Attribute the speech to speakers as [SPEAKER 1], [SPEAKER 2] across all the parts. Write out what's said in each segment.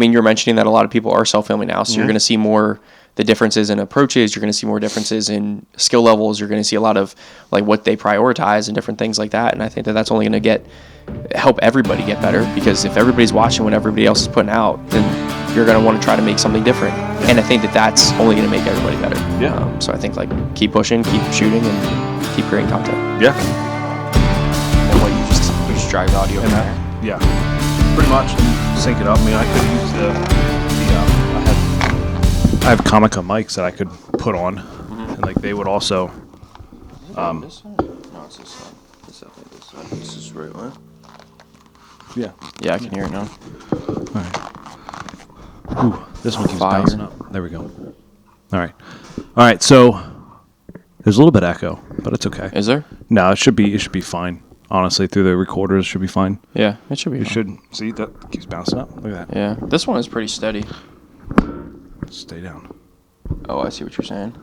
[SPEAKER 1] mean, you're mentioning that a lot of people are self-filming now, so you're going to see more the differences in approaches. You're going to see more differences in skill levels. You're going to see a lot of like what they prioritize and different things like that. And I think that that's only going to help everybody get better, because if everybody's watching what everybody else is putting out, then you're going to want to try to make something different. And I think that that's only going to make everybody better.
[SPEAKER 2] Yeah.
[SPEAKER 1] So I think like keep pushing, keep shooting, and keep creating content.
[SPEAKER 2] Yeah.
[SPEAKER 1] And what you just drive audio from there.
[SPEAKER 2] Yeah. Pretty much. Sync it up. I mean, I could use I have Comica mics that I could put on, and like they would also.
[SPEAKER 1] This one? No, it's this one. This one. This is right one.
[SPEAKER 2] Yeah.
[SPEAKER 1] Yeah, I can hear it now.
[SPEAKER 2] All right. Ooh, this one keeps bouncing up. There we go. All right. So there's a little bit of echo, but it's okay.
[SPEAKER 1] Is there?
[SPEAKER 2] No, it should be fine. Honestly, through the recorders, it should be fine.
[SPEAKER 1] Yeah, it should be.
[SPEAKER 2] It should. See, that keeps bouncing up. Look at that.
[SPEAKER 1] Yeah, this one is pretty steady.
[SPEAKER 2] Stay down.
[SPEAKER 1] Oh, I see what you're saying.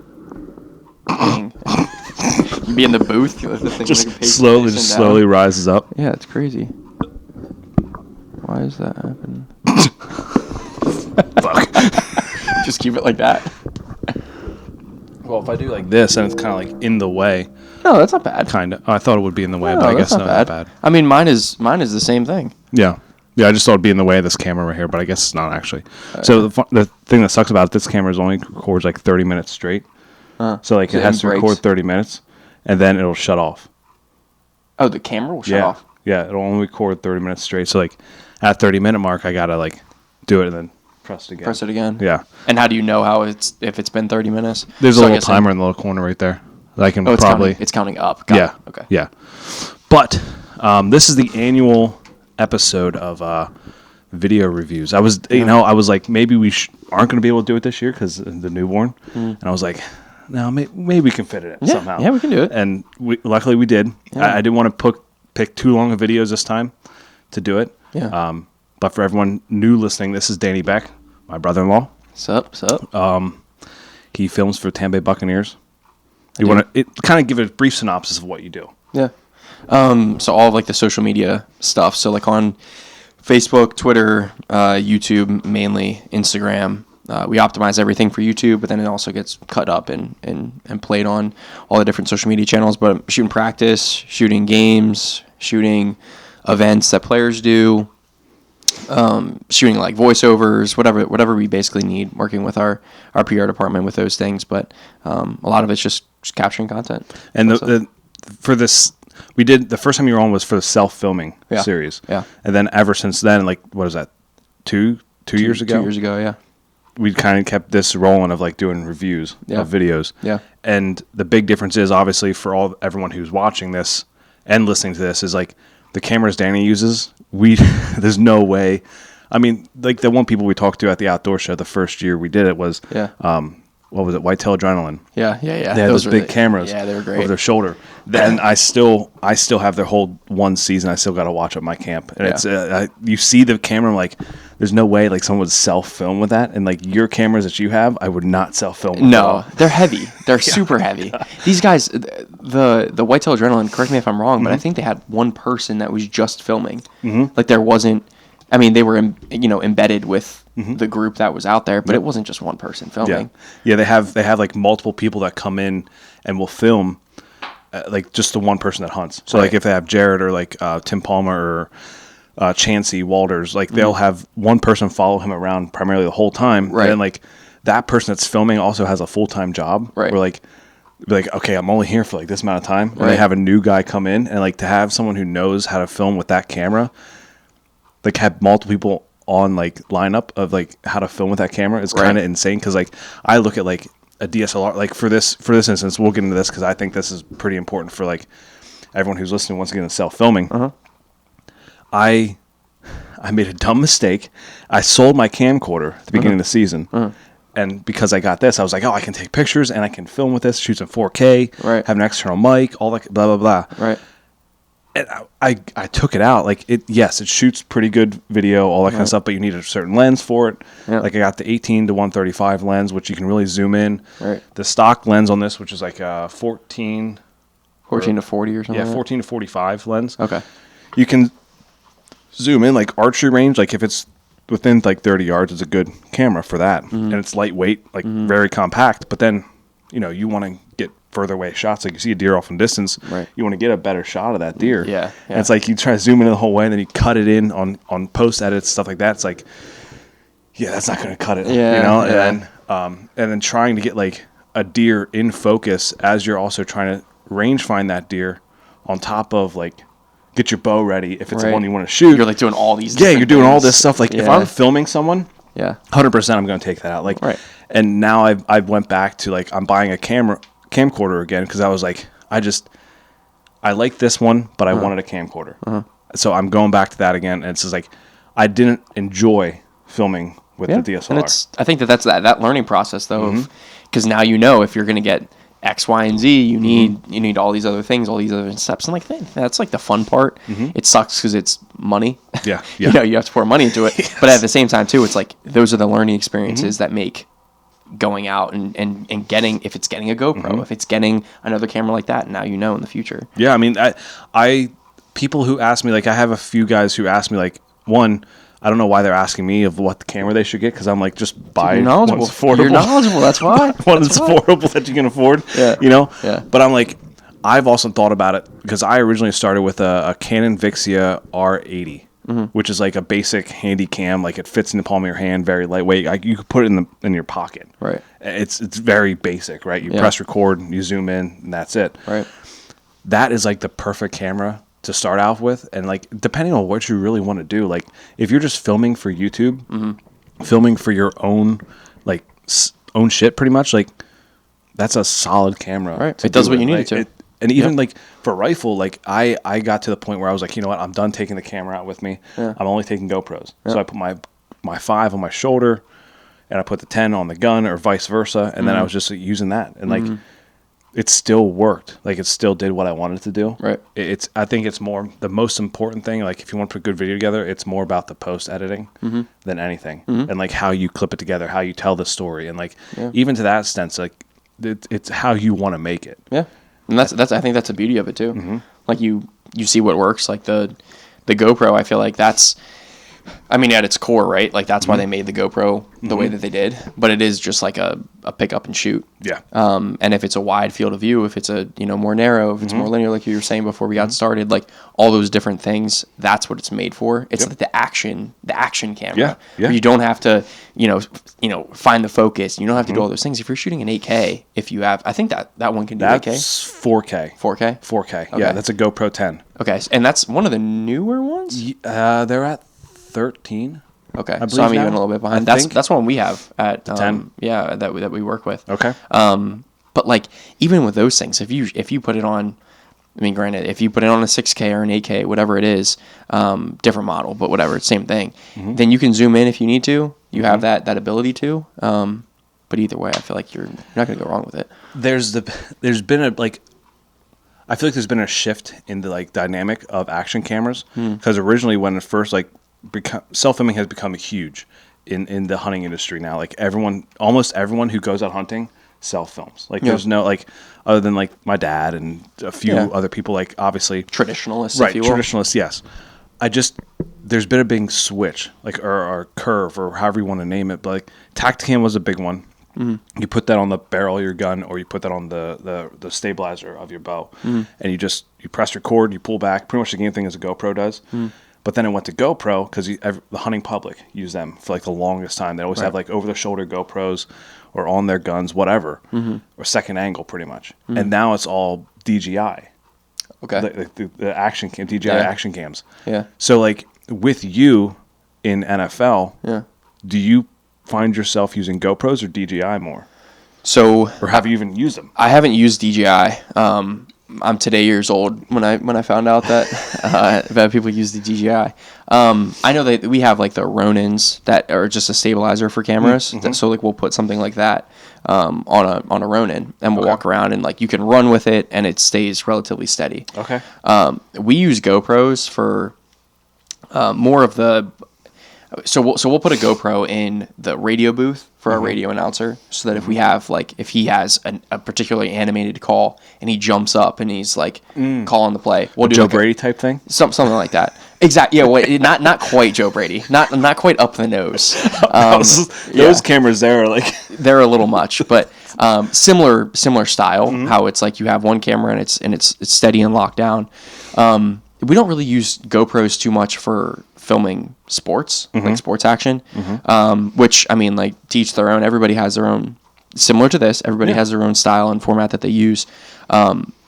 [SPEAKER 1] You be in the booth. The thing
[SPEAKER 2] Just slowly rises up.
[SPEAKER 1] Yeah, it's crazy. Why is that happening?
[SPEAKER 2] Fuck.
[SPEAKER 1] Just keep it like that.
[SPEAKER 2] Well, if I do like this, and it's kind of like in the way.
[SPEAKER 1] No, that's not bad.
[SPEAKER 2] Kind of. I thought it would be in the way,
[SPEAKER 1] No,
[SPEAKER 2] but I
[SPEAKER 1] that's
[SPEAKER 2] guess
[SPEAKER 1] not
[SPEAKER 2] not bad.
[SPEAKER 1] I mean, mine is the same thing.
[SPEAKER 2] Yeah. Yeah, I just thought it'd be in the way of this camera right here, but I guess it's not actually. So the thing that sucks about it, this camera is only records like 30 minutes straight. So like it has to record 30 minutes, and then it'll shut off.
[SPEAKER 1] Oh, the camera will shut off?
[SPEAKER 2] Yeah, it'll only record 30 minutes straight. So like at 30-minute mark, I gotta like do it and then press it again. Yeah.
[SPEAKER 1] And how do you know if it's been 30 minutes?
[SPEAKER 2] There's a little timer in the little corner right there. That I can probably.
[SPEAKER 1] It's counting up. Got it. Okay.
[SPEAKER 2] Yeah. But this is the annual episode of video reviews. I was like, maybe we aren't going to be able to do it this year because the newborn. And I was like, no, maybe we can fit it in somehow.
[SPEAKER 1] Yeah, we can do it.
[SPEAKER 2] And luckily we did. Yeah. I didn't want to pick too long of videos this time to do it.
[SPEAKER 1] Yeah.
[SPEAKER 2] But for everyone new listening, this is Danny Beck, my brother-in-law.
[SPEAKER 1] What's up?
[SPEAKER 2] He films for Tampa Bay Buccaneers. You want to kind of give a brief synopsis of what you do?
[SPEAKER 1] Yeah. So all of like the social media stuff. So like on Facebook, Twitter, YouTube, mainly Instagram. We optimize everything for YouTube, but then it also gets cut up and played on all the different social media channels. But I'm shooting practice, shooting games, shooting events that players do, shooting like voiceovers, whatever we basically need, working with our PR department with those things. But a lot of it's just capturing content.
[SPEAKER 2] And for this, we did the first time you were on was for the self-filming series.
[SPEAKER 1] Yeah.
[SPEAKER 2] And then ever since then, like, what is that? Two years ago?
[SPEAKER 1] 2 years ago, yeah.
[SPEAKER 2] We kind of kept this rolling of like doing reviews of videos.
[SPEAKER 1] Yeah.
[SPEAKER 2] And the big difference is obviously for everyone who's watching this and listening to this is like the cameras Danny uses. There's no way. I mean, like the one people we talked to at the outdoor show the first year we did it was what was it? Whitetail Adrenaline.
[SPEAKER 1] Yeah.
[SPEAKER 2] They had those big cameras
[SPEAKER 1] they were great.
[SPEAKER 2] over their shoulder. Then I still have their whole one season. I still got to watch at my camp. And it's you see the camera, I'm like, there's no way like someone would self-film with that. And like your cameras that you have, I would not self-film with.
[SPEAKER 1] No, they're heavy. They're super heavy. These guys, the Whitetail Adrenaline, correct me if I'm wrong, but I think they had one person that was just filming. Like there wasn't, I mean, they were embedded with the group that was out there, but it wasn't just one person filming.
[SPEAKER 2] Yeah, they have like multiple people that come in and will film like just the one person that hunts. So like if they have Jared or like Tim Palmer or Chancey Walters, like they'll have one person follow him around primarily the whole time.
[SPEAKER 1] Right.
[SPEAKER 2] And then like that person that's filming also has a full-time job.
[SPEAKER 1] Right.
[SPEAKER 2] Where like okay, I'm only here for like this amount of time. And they have a new guy come in and like to have someone who knows how to film with that camera, like have multiple people on like lineup of like how to film with that camera is kind of insane. Cause like I look at like a DSLR, like for this instance, we'll get into this cause I think this is pretty important for like everyone who's listening once again to self-filming. I made a dumb mistake. I sold my camcorder at the beginning of the season. And because I got this, I was like, oh, I can take pictures and I can film with this, shoot in 4K, have an external mic, all that, blah, blah, blah.
[SPEAKER 1] Right.
[SPEAKER 2] And I took it out. Like, it shoots pretty good video, all that kind of stuff, but you need a certain lens for it. Yeah. Like, I got the 18 to 135 lens, which you can really zoom in.
[SPEAKER 1] Right.
[SPEAKER 2] The stock lens on this, which is like a 14
[SPEAKER 1] to 40 or something.
[SPEAKER 2] Yeah, 14 to 45 lens.
[SPEAKER 1] Okay.
[SPEAKER 2] You can zoom in, like, archery range. Like, if it's within like 30 yards is a good camera for that. And it's lightweight, like very compact. But then, you want to get further away shots. Like you see a deer off in distance,
[SPEAKER 1] Right.
[SPEAKER 2] you want to get a better shot of that deer.
[SPEAKER 1] Yeah.
[SPEAKER 2] And it's like you try to zoom in the whole way, and then you cut it in on post edits, stuff like that. It's like, yeah, that's not going to cut it.
[SPEAKER 1] Yeah.
[SPEAKER 2] And then trying to get like a deer in focus as you're also trying to range find that deer on top of like get your bow ready if it's the one you want to shoot.
[SPEAKER 1] You're like doing all these.
[SPEAKER 2] Yeah, you're doing all
[SPEAKER 1] things.
[SPEAKER 2] this stuff. Like if I'm filming someone, 100% I'm going to take that out. Like,
[SPEAKER 1] Right.
[SPEAKER 2] And now I've went back to like I'm buying a camcorder again because I was like I like this one, but I wanted a camcorder. So I'm going back to that again, and it's just like I didn't enjoy filming with the DSLR.
[SPEAKER 1] And I think that's that learning process though, because now if you're going to get X, Y, and Z, you need all these other things, all these other steps, and like that's like the fun part. It sucks because it's money.
[SPEAKER 2] Yeah.
[SPEAKER 1] You have to pour money into it, but at the same time too, it's like those are the learning experiences that make going out and getting, if it's getting a GoPro, if it's getting another camera like that, now in the future.
[SPEAKER 2] Yeah, I mean, I people who ask me, like I have a few guys who ask me, like, one, I don't know why they're asking me of what the camera they should get, because I'm like, just buy
[SPEAKER 1] You're
[SPEAKER 2] one
[SPEAKER 1] knowledgeable.
[SPEAKER 2] that's affordable.
[SPEAKER 1] You're knowledgeable, that's why.
[SPEAKER 2] One that's affordable that you can afford,
[SPEAKER 1] Yeah.
[SPEAKER 2] But I'm like, I've also thought about it, because I originally started with a Canon Vixia R80, which is like a basic handy cam, like it fits in the palm of your hand, very lightweight. You could put it in your pocket.
[SPEAKER 1] Right.
[SPEAKER 2] It's very basic, right? You press record, you zoom in, and that's it.
[SPEAKER 1] Right.
[SPEAKER 2] That is like the perfect camera to start out with, and like depending on what you really want to do, like if you're just filming for YouTube, filming for your own like own shit, pretty much, like that's a solid camera.
[SPEAKER 1] Right. It does what you need it to.
[SPEAKER 2] And even like for rifle, like I got to the point where I was like, you know what, I'm done taking the camera out with me. I'm only taking GoPros. So I put my 5 on my shoulder, and I put the 10 on the gun, or vice versa, and then I was just like, using that, and like it still worked. Like it still did what I wanted to do.
[SPEAKER 1] Right.
[SPEAKER 2] I think it's more the most important thing. Like if you want to put a good video together, it's more about the post editing than anything, and like how you clip it together, how you tell the story, and like even to that extent, like it's how you want to make it.
[SPEAKER 1] Yeah. And that's I think that's the beauty of it too. Like you see what works. Like the GoPro, I feel like that's, I mean, at its core, right? Like that's why they made the GoPro the way that they did. But it is just like a pick up and shoot.
[SPEAKER 2] Yeah.
[SPEAKER 1] And if it's a wide field of view, if it's a more narrow, if it's more linear, like you were saying before we got started, like all those different things, that's what it's made for. It's like the action camera.
[SPEAKER 2] Yeah.
[SPEAKER 1] Where you don't have to find the focus. You don't have to do all those things. If you're shooting an 8K, if you have, I think that one can do 8K.
[SPEAKER 2] That's 4K.
[SPEAKER 1] 4K.
[SPEAKER 2] 4K.
[SPEAKER 1] Okay.
[SPEAKER 2] Yeah, that's a GoPro 10.
[SPEAKER 1] Okay, and that's one of the newer ones.
[SPEAKER 2] They're at 13.
[SPEAKER 1] Okay,
[SPEAKER 2] I
[SPEAKER 1] so I'm
[SPEAKER 2] believe
[SPEAKER 1] even a
[SPEAKER 2] now.
[SPEAKER 1] little bit behind.
[SPEAKER 2] I think.
[SPEAKER 1] That's one we have at
[SPEAKER 2] 10.
[SPEAKER 1] Yeah, that we work with.
[SPEAKER 2] Okay.
[SPEAKER 1] But like even with those things, if you put it on, I mean, granted, if you put it on a 6K or an 8K, whatever it is, different model, but whatever, same thing. Then you can zoom in if you need to. You have that ability to. But either way, I feel like you're not going to go wrong with it.
[SPEAKER 2] There's been a like. I feel like there's been a shift in the like dynamic of action cameras, because originally when it first like self-filming has become huge in the hunting industry now. Like almost everyone who goes out hunting self-films. Like there's no like, other than like my dad and a few other people, like obviously
[SPEAKER 1] Traditionalists,
[SPEAKER 2] right?
[SPEAKER 1] if you will.
[SPEAKER 2] Traditionalists, yes. There's been a big switch, like or curve, or however you want to name it. But like Tacticam was a big one. You put that on the barrel of your gun, or you put that on the stabilizer of your bow, and you press record, you pull back. Pretty much the same thing as a GoPro does. But then it went to GoPro because the hunting public used them for like the longest time. They always have like over-the-shoulder GoPros or on their guns, whatever, or second angle, pretty much. And now it's all DJI.
[SPEAKER 1] Okay.
[SPEAKER 2] The action cam, DJI action cams.
[SPEAKER 1] Yeah.
[SPEAKER 2] So like with you in NFL, do you find yourself using GoPros or DJI more?
[SPEAKER 1] So,
[SPEAKER 2] or have you even used them?
[SPEAKER 1] I haven't used DJI. I'm today years old when I found out that people use the DJI. I know that we have like the Ronins that are just a stabilizer for cameras. So like we'll put something like that on a Ronin, and we'll walk around, and like you can run with it and it stays relatively steady.
[SPEAKER 2] Okay.
[SPEAKER 1] We use GoPros for more of the. So we'll put a GoPro in the radio booth for our radio announcer, so that if we have if he has a particularly animated call and he jumps up and he's like calling the play, we'll do
[SPEAKER 2] Joe
[SPEAKER 1] like
[SPEAKER 2] Brady type thing.
[SPEAKER 1] something like that. Exactly. Yeah. Not quite Joe Brady. Not quite up the nose.
[SPEAKER 2] Those cameras there are like
[SPEAKER 1] they're a little much, but similar style. How it's like you have one camera and it's steady and locked down. We don't really use GoPros too much for filming sports, like sports action. Which I mean, like to each their own. Everybody has their own. Similar to this, everybody has their own style and format that they use.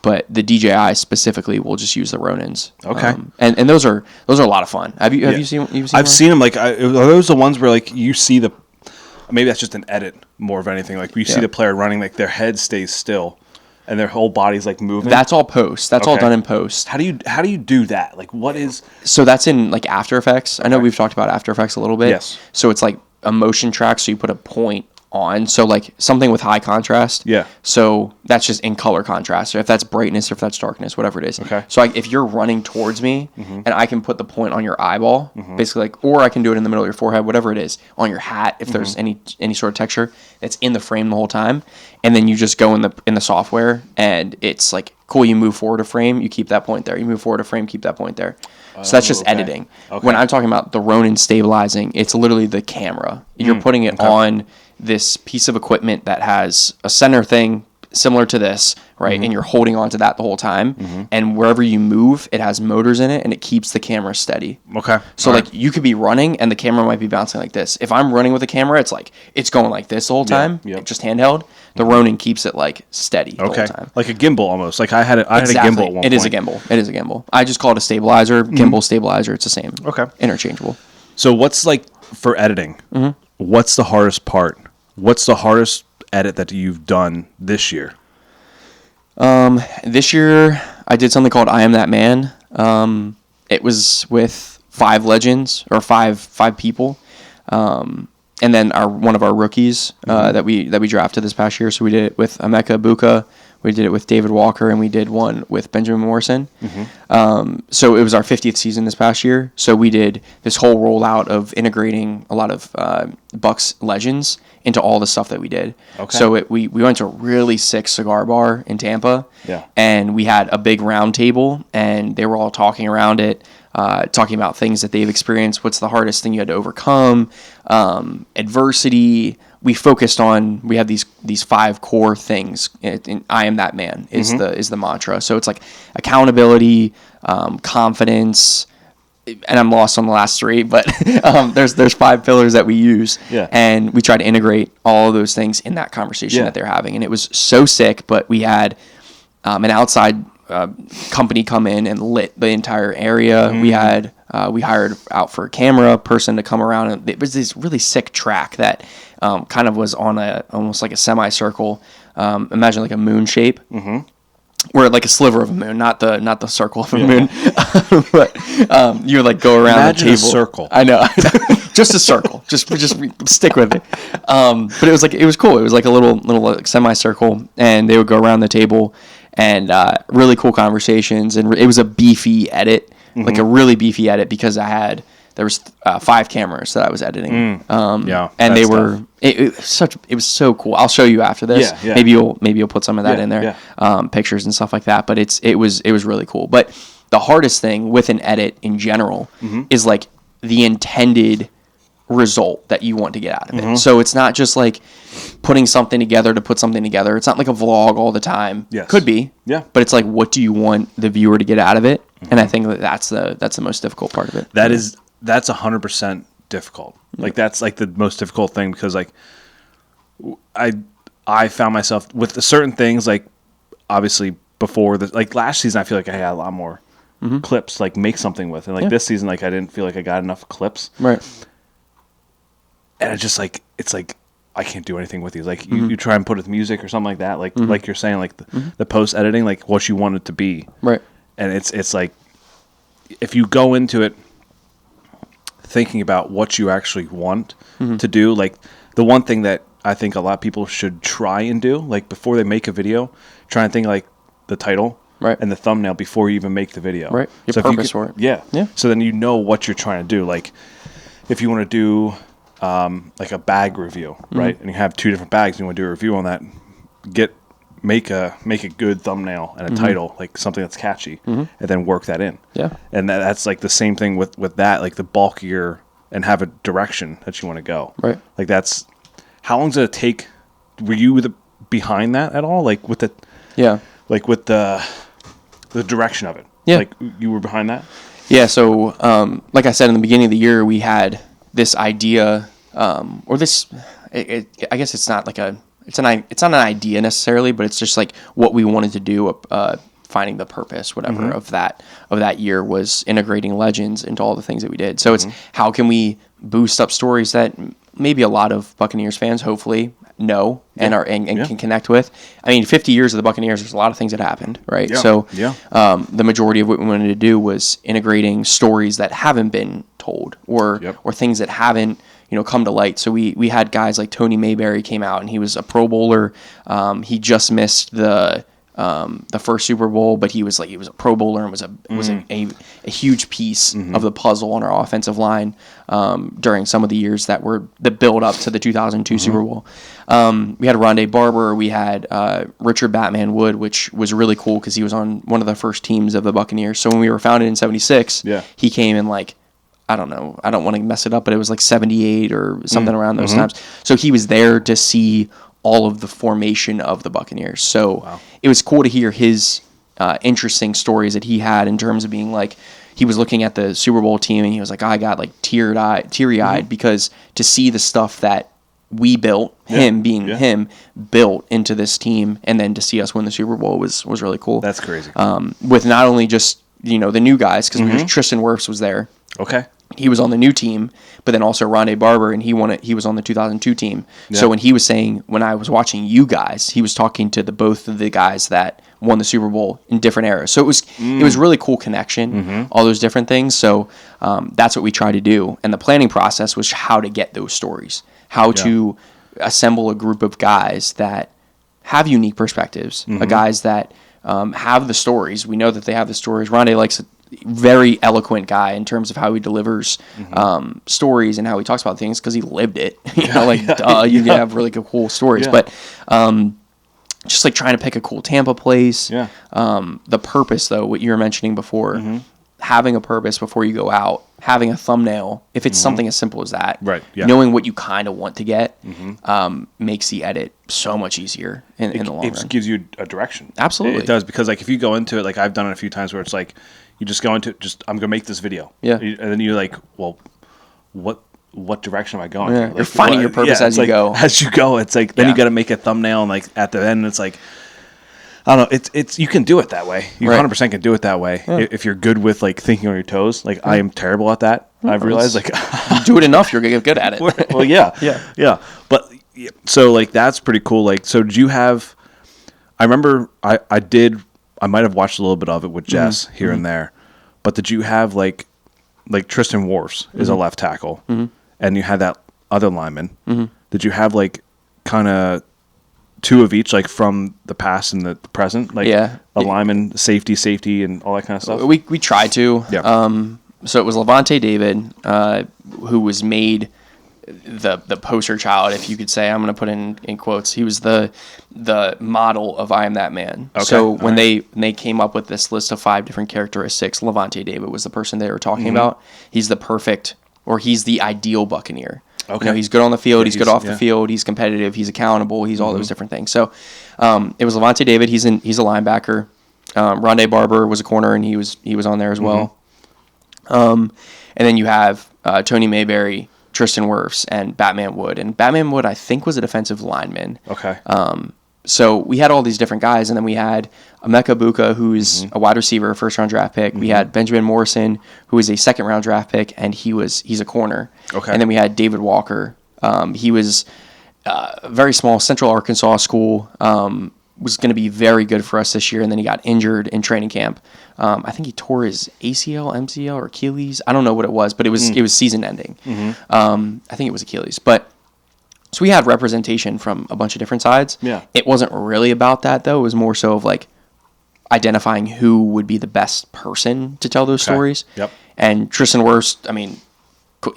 [SPEAKER 1] But the DJI specifically will just use the Ronins.
[SPEAKER 2] Okay.
[SPEAKER 1] And those are a lot of fun. Have you seen?
[SPEAKER 2] I've seen them. Like, are those the ones where like you see the? Maybe that's just an edit more of anything. Like you see the player running, like their head stays still, and their whole body's like moving.
[SPEAKER 1] That's all post. That's all done in post.
[SPEAKER 2] How do you do that? Like, what is?
[SPEAKER 1] So that's in like After Effects. I know we've talked about After Effects a little bit.
[SPEAKER 2] Yes.
[SPEAKER 1] So it's like a motion track. So you put a point on, so like something with high contrast.
[SPEAKER 2] Yeah.
[SPEAKER 1] So that's just in color contrast, or if that's brightness, or if that's darkness, whatever it is.
[SPEAKER 2] Okay.
[SPEAKER 1] So like if you're running towards me, and I can put the point on your eyeball, basically, like, or I can do it in the middle of your forehead, whatever it is, on your hat, if there's any sort of texture that's in the frame the whole time, and then you just go in the software, and it's like cool. You move forward a frame, you keep that point there. You move forward a frame, keep that point there. So that's just editing.
[SPEAKER 2] Okay.
[SPEAKER 1] When I'm talking about the Ronin stabilizing, it's literally the camera. You're putting it on this piece of equipment that has a center thing similar to this, right? And you're holding on to that the whole time. And wherever you move, it has motors in it, and it keeps the camera steady.
[SPEAKER 2] Okay.
[SPEAKER 1] So like you could be running, and the camera might be bouncing like this. If I'm running with a camera, it's like it's going like this the whole time, just handheld. The Ronin keeps it like steady the whole time.
[SPEAKER 2] Like a gimbal almost. Like I had a gimbal at one point.
[SPEAKER 1] It is a gimbal. It is a gimbal. I just call it a stabilizer, gimbal, stabilizer. It's the same.
[SPEAKER 2] Okay.
[SPEAKER 1] Interchangeable.
[SPEAKER 2] So what's like for editing? What's the hardest part? What's the hardest edit that you've done this year?
[SPEAKER 1] This year I did something called I Am That Man. It was with 5 legends or five people. And then one of our rookies that we drafted this past year. So we did it with Emeka Ibuka, we did it with David Walker, and we did one with Benjamin Morrison. So it was our 50th season this past year. So we did this whole rollout of integrating a lot of Bucks legends into all the stuff that we did.
[SPEAKER 2] Okay.
[SPEAKER 1] So we went to a really sick cigar bar in Tampa.
[SPEAKER 2] Yeah.
[SPEAKER 1] And we had a big round table, and they were all talking around it. Talking about things that they've experienced. What's the hardest thing you had to overcome? Adversity. We focused on. We have these 5 core things. I am that man is the mantra. So it's like accountability, confidence, and I'm lost on the last 3. But there's 5 pillars that we use.
[SPEAKER 2] Yeah.
[SPEAKER 1] And we try to integrate all of those things in that conversation that they're having. And it was so sick. But we had an outside company come in and lit the entire area. We had we hired out for a camera person to come around, and it was this really sick track that kind of was on almost like a semicircle. Imagine like a moon shape. Or like a sliver of a moon, not the circle of a moon, but you would like go around
[SPEAKER 2] Imagine
[SPEAKER 1] the table.
[SPEAKER 2] a circle.
[SPEAKER 1] I know, just a circle. Just stick with it. But it was cool. It was like a little like semicircle, and they would go around the table. And really cool conversations, and it was a beefy edit, like a really beefy edit, because there was 5 cameras that I was editing. And they were it was so cool. I'll show you after this.
[SPEAKER 2] Yeah.
[SPEAKER 1] Maybe you'll put some of that in there, pictures and stuff like that. But it was really cool. But the hardest thing with an edit in general is like the intended result that you want to get out of it. So it's not just like putting something together to put something together. It's not like a vlog all the time.
[SPEAKER 2] Yes.
[SPEAKER 1] Could be.
[SPEAKER 2] Yeah.
[SPEAKER 1] But it's like, what do you want the viewer to get out of it? And I think that's the most difficult part of it.
[SPEAKER 2] That's 100% difficult. Like that's like the most difficult thing, because like I found myself with the certain things, like obviously before like last season, I feel like I had a lot more clips like make something with, and like this season, like I didn't feel like I got enough clips.
[SPEAKER 1] Right.
[SPEAKER 2] And it's just like, I can't do anything with these. Like you try and put it with music or something like that. Like you're saying, like the post editing, like what you want it to be.
[SPEAKER 1] Right.
[SPEAKER 2] And it's like, if you go into it thinking about what you actually want to do, like the one thing that I think a lot of people should try and do, like before they make a video, try and think like the title and the thumbnail before you even make the video.
[SPEAKER 1] Right. Your purpose for it.
[SPEAKER 2] Yeah. Yeah. So then you know what you're trying to do. Like if you want to do like a bag review, right? And you have 2 different bags, and you want to do a review on that, make a good thumbnail and a title, like something that's catchy, and then work that in.
[SPEAKER 1] Yeah.
[SPEAKER 2] And that's like the same thing with that, like the bulkier and have a direction that you want to go.
[SPEAKER 1] Right.
[SPEAKER 2] Like that's, how long does it take? Were you behind that at all? Like with the, like with the direction of it?
[SPEAKER 1] Yeah.
[SPEAKER 2] Like you were behind that?
[SPEAKER 1] Yeah. So, like I said, in the beginning of the year, we had this idea, or this, I guess it's not like it's not an idea necessarily, but it's just like what we wanted to do, finding the purpose, whatever, of that year was integrating legends into all the things that we did. So it's how can we boost up stories that maybe a lot of Buccaneers fans hopefully know and can connect with. I mean, 50 years of the Buccaneers, there's a lot of things that happened, right?
[SPEAKER 2] Yeah.
[SPEAKER 1] So the majority of what we wanted to do was integrating stories that haven't been told or things that haven't come to light. So we had guys like Tony Mayberry came out and he was a Pro Bowler. He just missed the first Super Bowl, but he was a Pro Bowler and was a huge piece of the puzzle on our offensive line during some of the years that build up to the 2002 Super Bowl. We had Rondé Barber, we had Richard Batman Wood, which was really cool because he was on one of the first teams of the Buccaneers. So when we were founded in '76, he came in like, I don't know, I don't want to mess it up, but it was like 78 or something around those times. So he was there to see all of the formation of the Buccaneers. So it was cool to hear his interesting stories that he had in terms of being like, he was looking at the Super Bowl team and he was like, I got like teary-eyed because to see the stuff that we built, him built into this team, and then to see us win the Super Bowl was really cool.
[SPEAKER 2] That's crazy.
[SPEAKER 1] With not only just, the new guys, because Tristan Wirfs was there.
[SPEAKER 2] Okay.
[SPEAKER 1] He was on the new team, but then also Rondé Barber, and he was on the 2002 team. Yeah. So when he was saying, when I was watching you guys, he was talking to both of the guys that won the Super Bowl in different eras. So it was really cool connection, all those different things. So that's what we try to do. And the planning process was how to get those stories, how to assemble a group of guys that have unique perspectives, guys that have the stories. We know that they have the stories. Rondé likes very eloquent guy in terms of how he delivers stories and how he talks about things because he lived it. You have really cool stories. Yeah. But just like trying to pick a cool Tampa place. Yeah. The purpose, though, what you were mentioning before, having a purpose before you go out, having a thumbnail, if it's something as simple as that,
[SPEAKER 2] right? Yeah.
[SPEAKER 1] Knowing what you kind of want to get makes the edit so much easier in the long run.
[SPEAKER 2] It gives you a direction.
[SPEAKER 1] Absolutely.
[SPEAKER 2] It does, because like if you go into it, like I've done it a few times where it's like, you just go into I'm going to make this video. Yeah. And then you're like, well, what direction am I going?
[SPEAKER 1] Yeah.
[SPEAKER 2] Like,
[SPEAKER 1] you're finding your purpose as you go.
[SPEAKER 2] As you go, it's like, then you got to make a thumbnail, and like at the end, it's like, I don't know. It's you can do it that way. You 100% can do it that way if you're good with like thinking on your toes. Like I am terrible at that. I've realized like
[SPEAKER 1] you do it enough, you're gonna get good at it.
[SPEAKER 2] Well, yeah. But so like that's pretty cool. Like, so did you have? I remember I might have watched a little bit of it with Jess here and there, but did you have like Tristan Wirfs is a left tackle, and you had that other lineman? Did you have like kind of two of each, like from the past and the present, like a lineman, safety, and all that kind of stuff?
[SPEAKER 1] We tried to. Yeah. So it was Levante David, who was made the poster child, if you could say. I'm going to put in quotes. He was the model of I Am That Man. Okay. So when they came up with this list of 5 different characteristics, Levante David was the person they were talking about. He's he's the ideal Buccaneer. Okay. He's good on the field. He's good off the field. He's competitive. He's accountable. He's all those different things. So it was Levante David. He's a linebacker. Rondé Barber was a corner, and he was on there as well. And then you have Tony Mayberry, Tristan Wirfs, and Batman Wood. And Batman Wood, I think, was a defensive lineman. Okay. So we had all these different guys, and then we had Emeka Buka, who's a wide receiver, first-round draft pick. We had Benjamin Morrison, who is a second-round draft pick, and he's a corner. Okay. And then we had David Walker. He was very small, Central Arkansas school. Was going to be very good for us this year, and then he got injured in training camp. I think he tore his ACL, MCL, or Achilles. I don't know what it was, but it was season ending. I think it was Achilles. But so we had representation from a bunch of different sides. Yeah. It wasn't really about that, though. It was more so of like identifying who would be the best person to tell those stories. Yep. And Tristan Wirfs, I mean,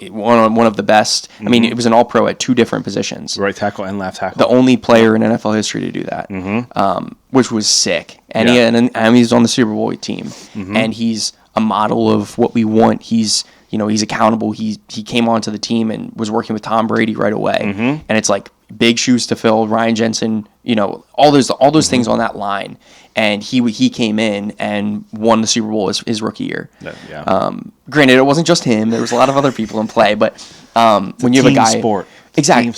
[SPEAKER 1] one of the best. I mean, it was an all-pro at 2 different positions.
[SPEAKER 2] Right tackle and left tackle.
[SPEAKER 1] The only player in NFL history to do that, which was sick. And he's on the Super Bowl team, and he's a model of what we want. He's accountable. He came onto the team and was working with Tom Brady right away, and it's like big shoes to fill. Ryan Jensen, all those things on that line, and he came in and won the Super Bowl his rookie year. Granted, it wasn't just him. There was a lot of other people in play, but when you have a guy,
[SPEAKER 2] sport.
[SPEAKER 1] Exactly.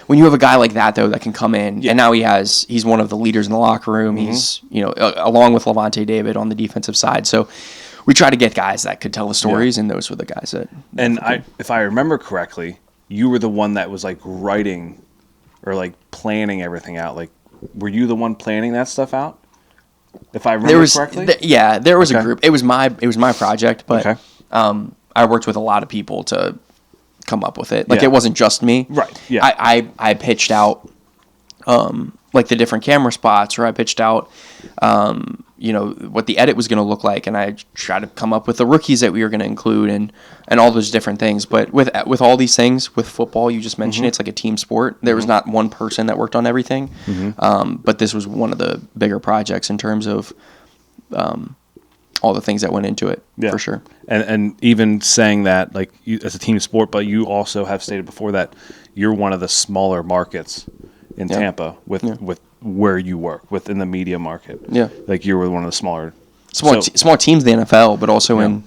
[SPEAKER 1] When you have a guy like that, though, that can come in, and now he's one of the leaders in the locker room. He's, along with Levante David on the defensive side. So we try to get guys that could tell the stories, and those were the guys that.
[SPEAKER 2] And if I remember correctly, you were the one that was like writing or like planning everything out. Like, were you the one planning that stuff out? If I remember correctly?
[SPEAKER 1] There was a group. It was my project, but I worked with a lot of people to come up with it. Like, it wasn't just me.
[SPEAKER 2] Right. Yeah.
[SPEAKER 1] I pitched out like the different camera spots, or I pitched out what the edit was going to look like, and I tried to come up with the rookies that we were going to include and all those different things. But with all these things, with football, you just mentioned it's like a team sport. There was not one person that worked on everything, but this was one of the bigger projects in terms of all the things that went into it, for sure.
[SPEAKER 2] And even saying that, like, as a team sport, but you also have stated before that you're one of the smaller markets in Tampa with where you work within the media market. Yeah, like you were one of the small
[SPEAKER 1] teams in the NFL, but also in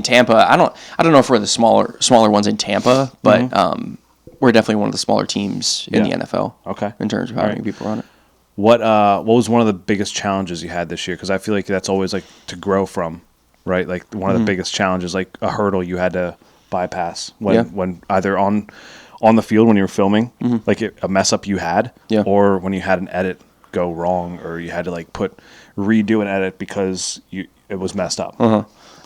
[SPEAKER 1] Tampa. I don't know if we're the smaller ones in Tampa, but we're definitely one of the smaller teams in the NFL.
[SPEAKER 2] Okay,
[SPEAKER 1] in terms of how many people run it.
[SPEAKER 2] What was one of the biggest challenges you had this year? Because I feel like that's always like to grow from, right? Like one of the biggest challenges, like a hurdle you had to bypass when either on the field when you were filming, like a mess up you had, or when you had an edit go wrong, or you had to like redo an edit because it was messed up.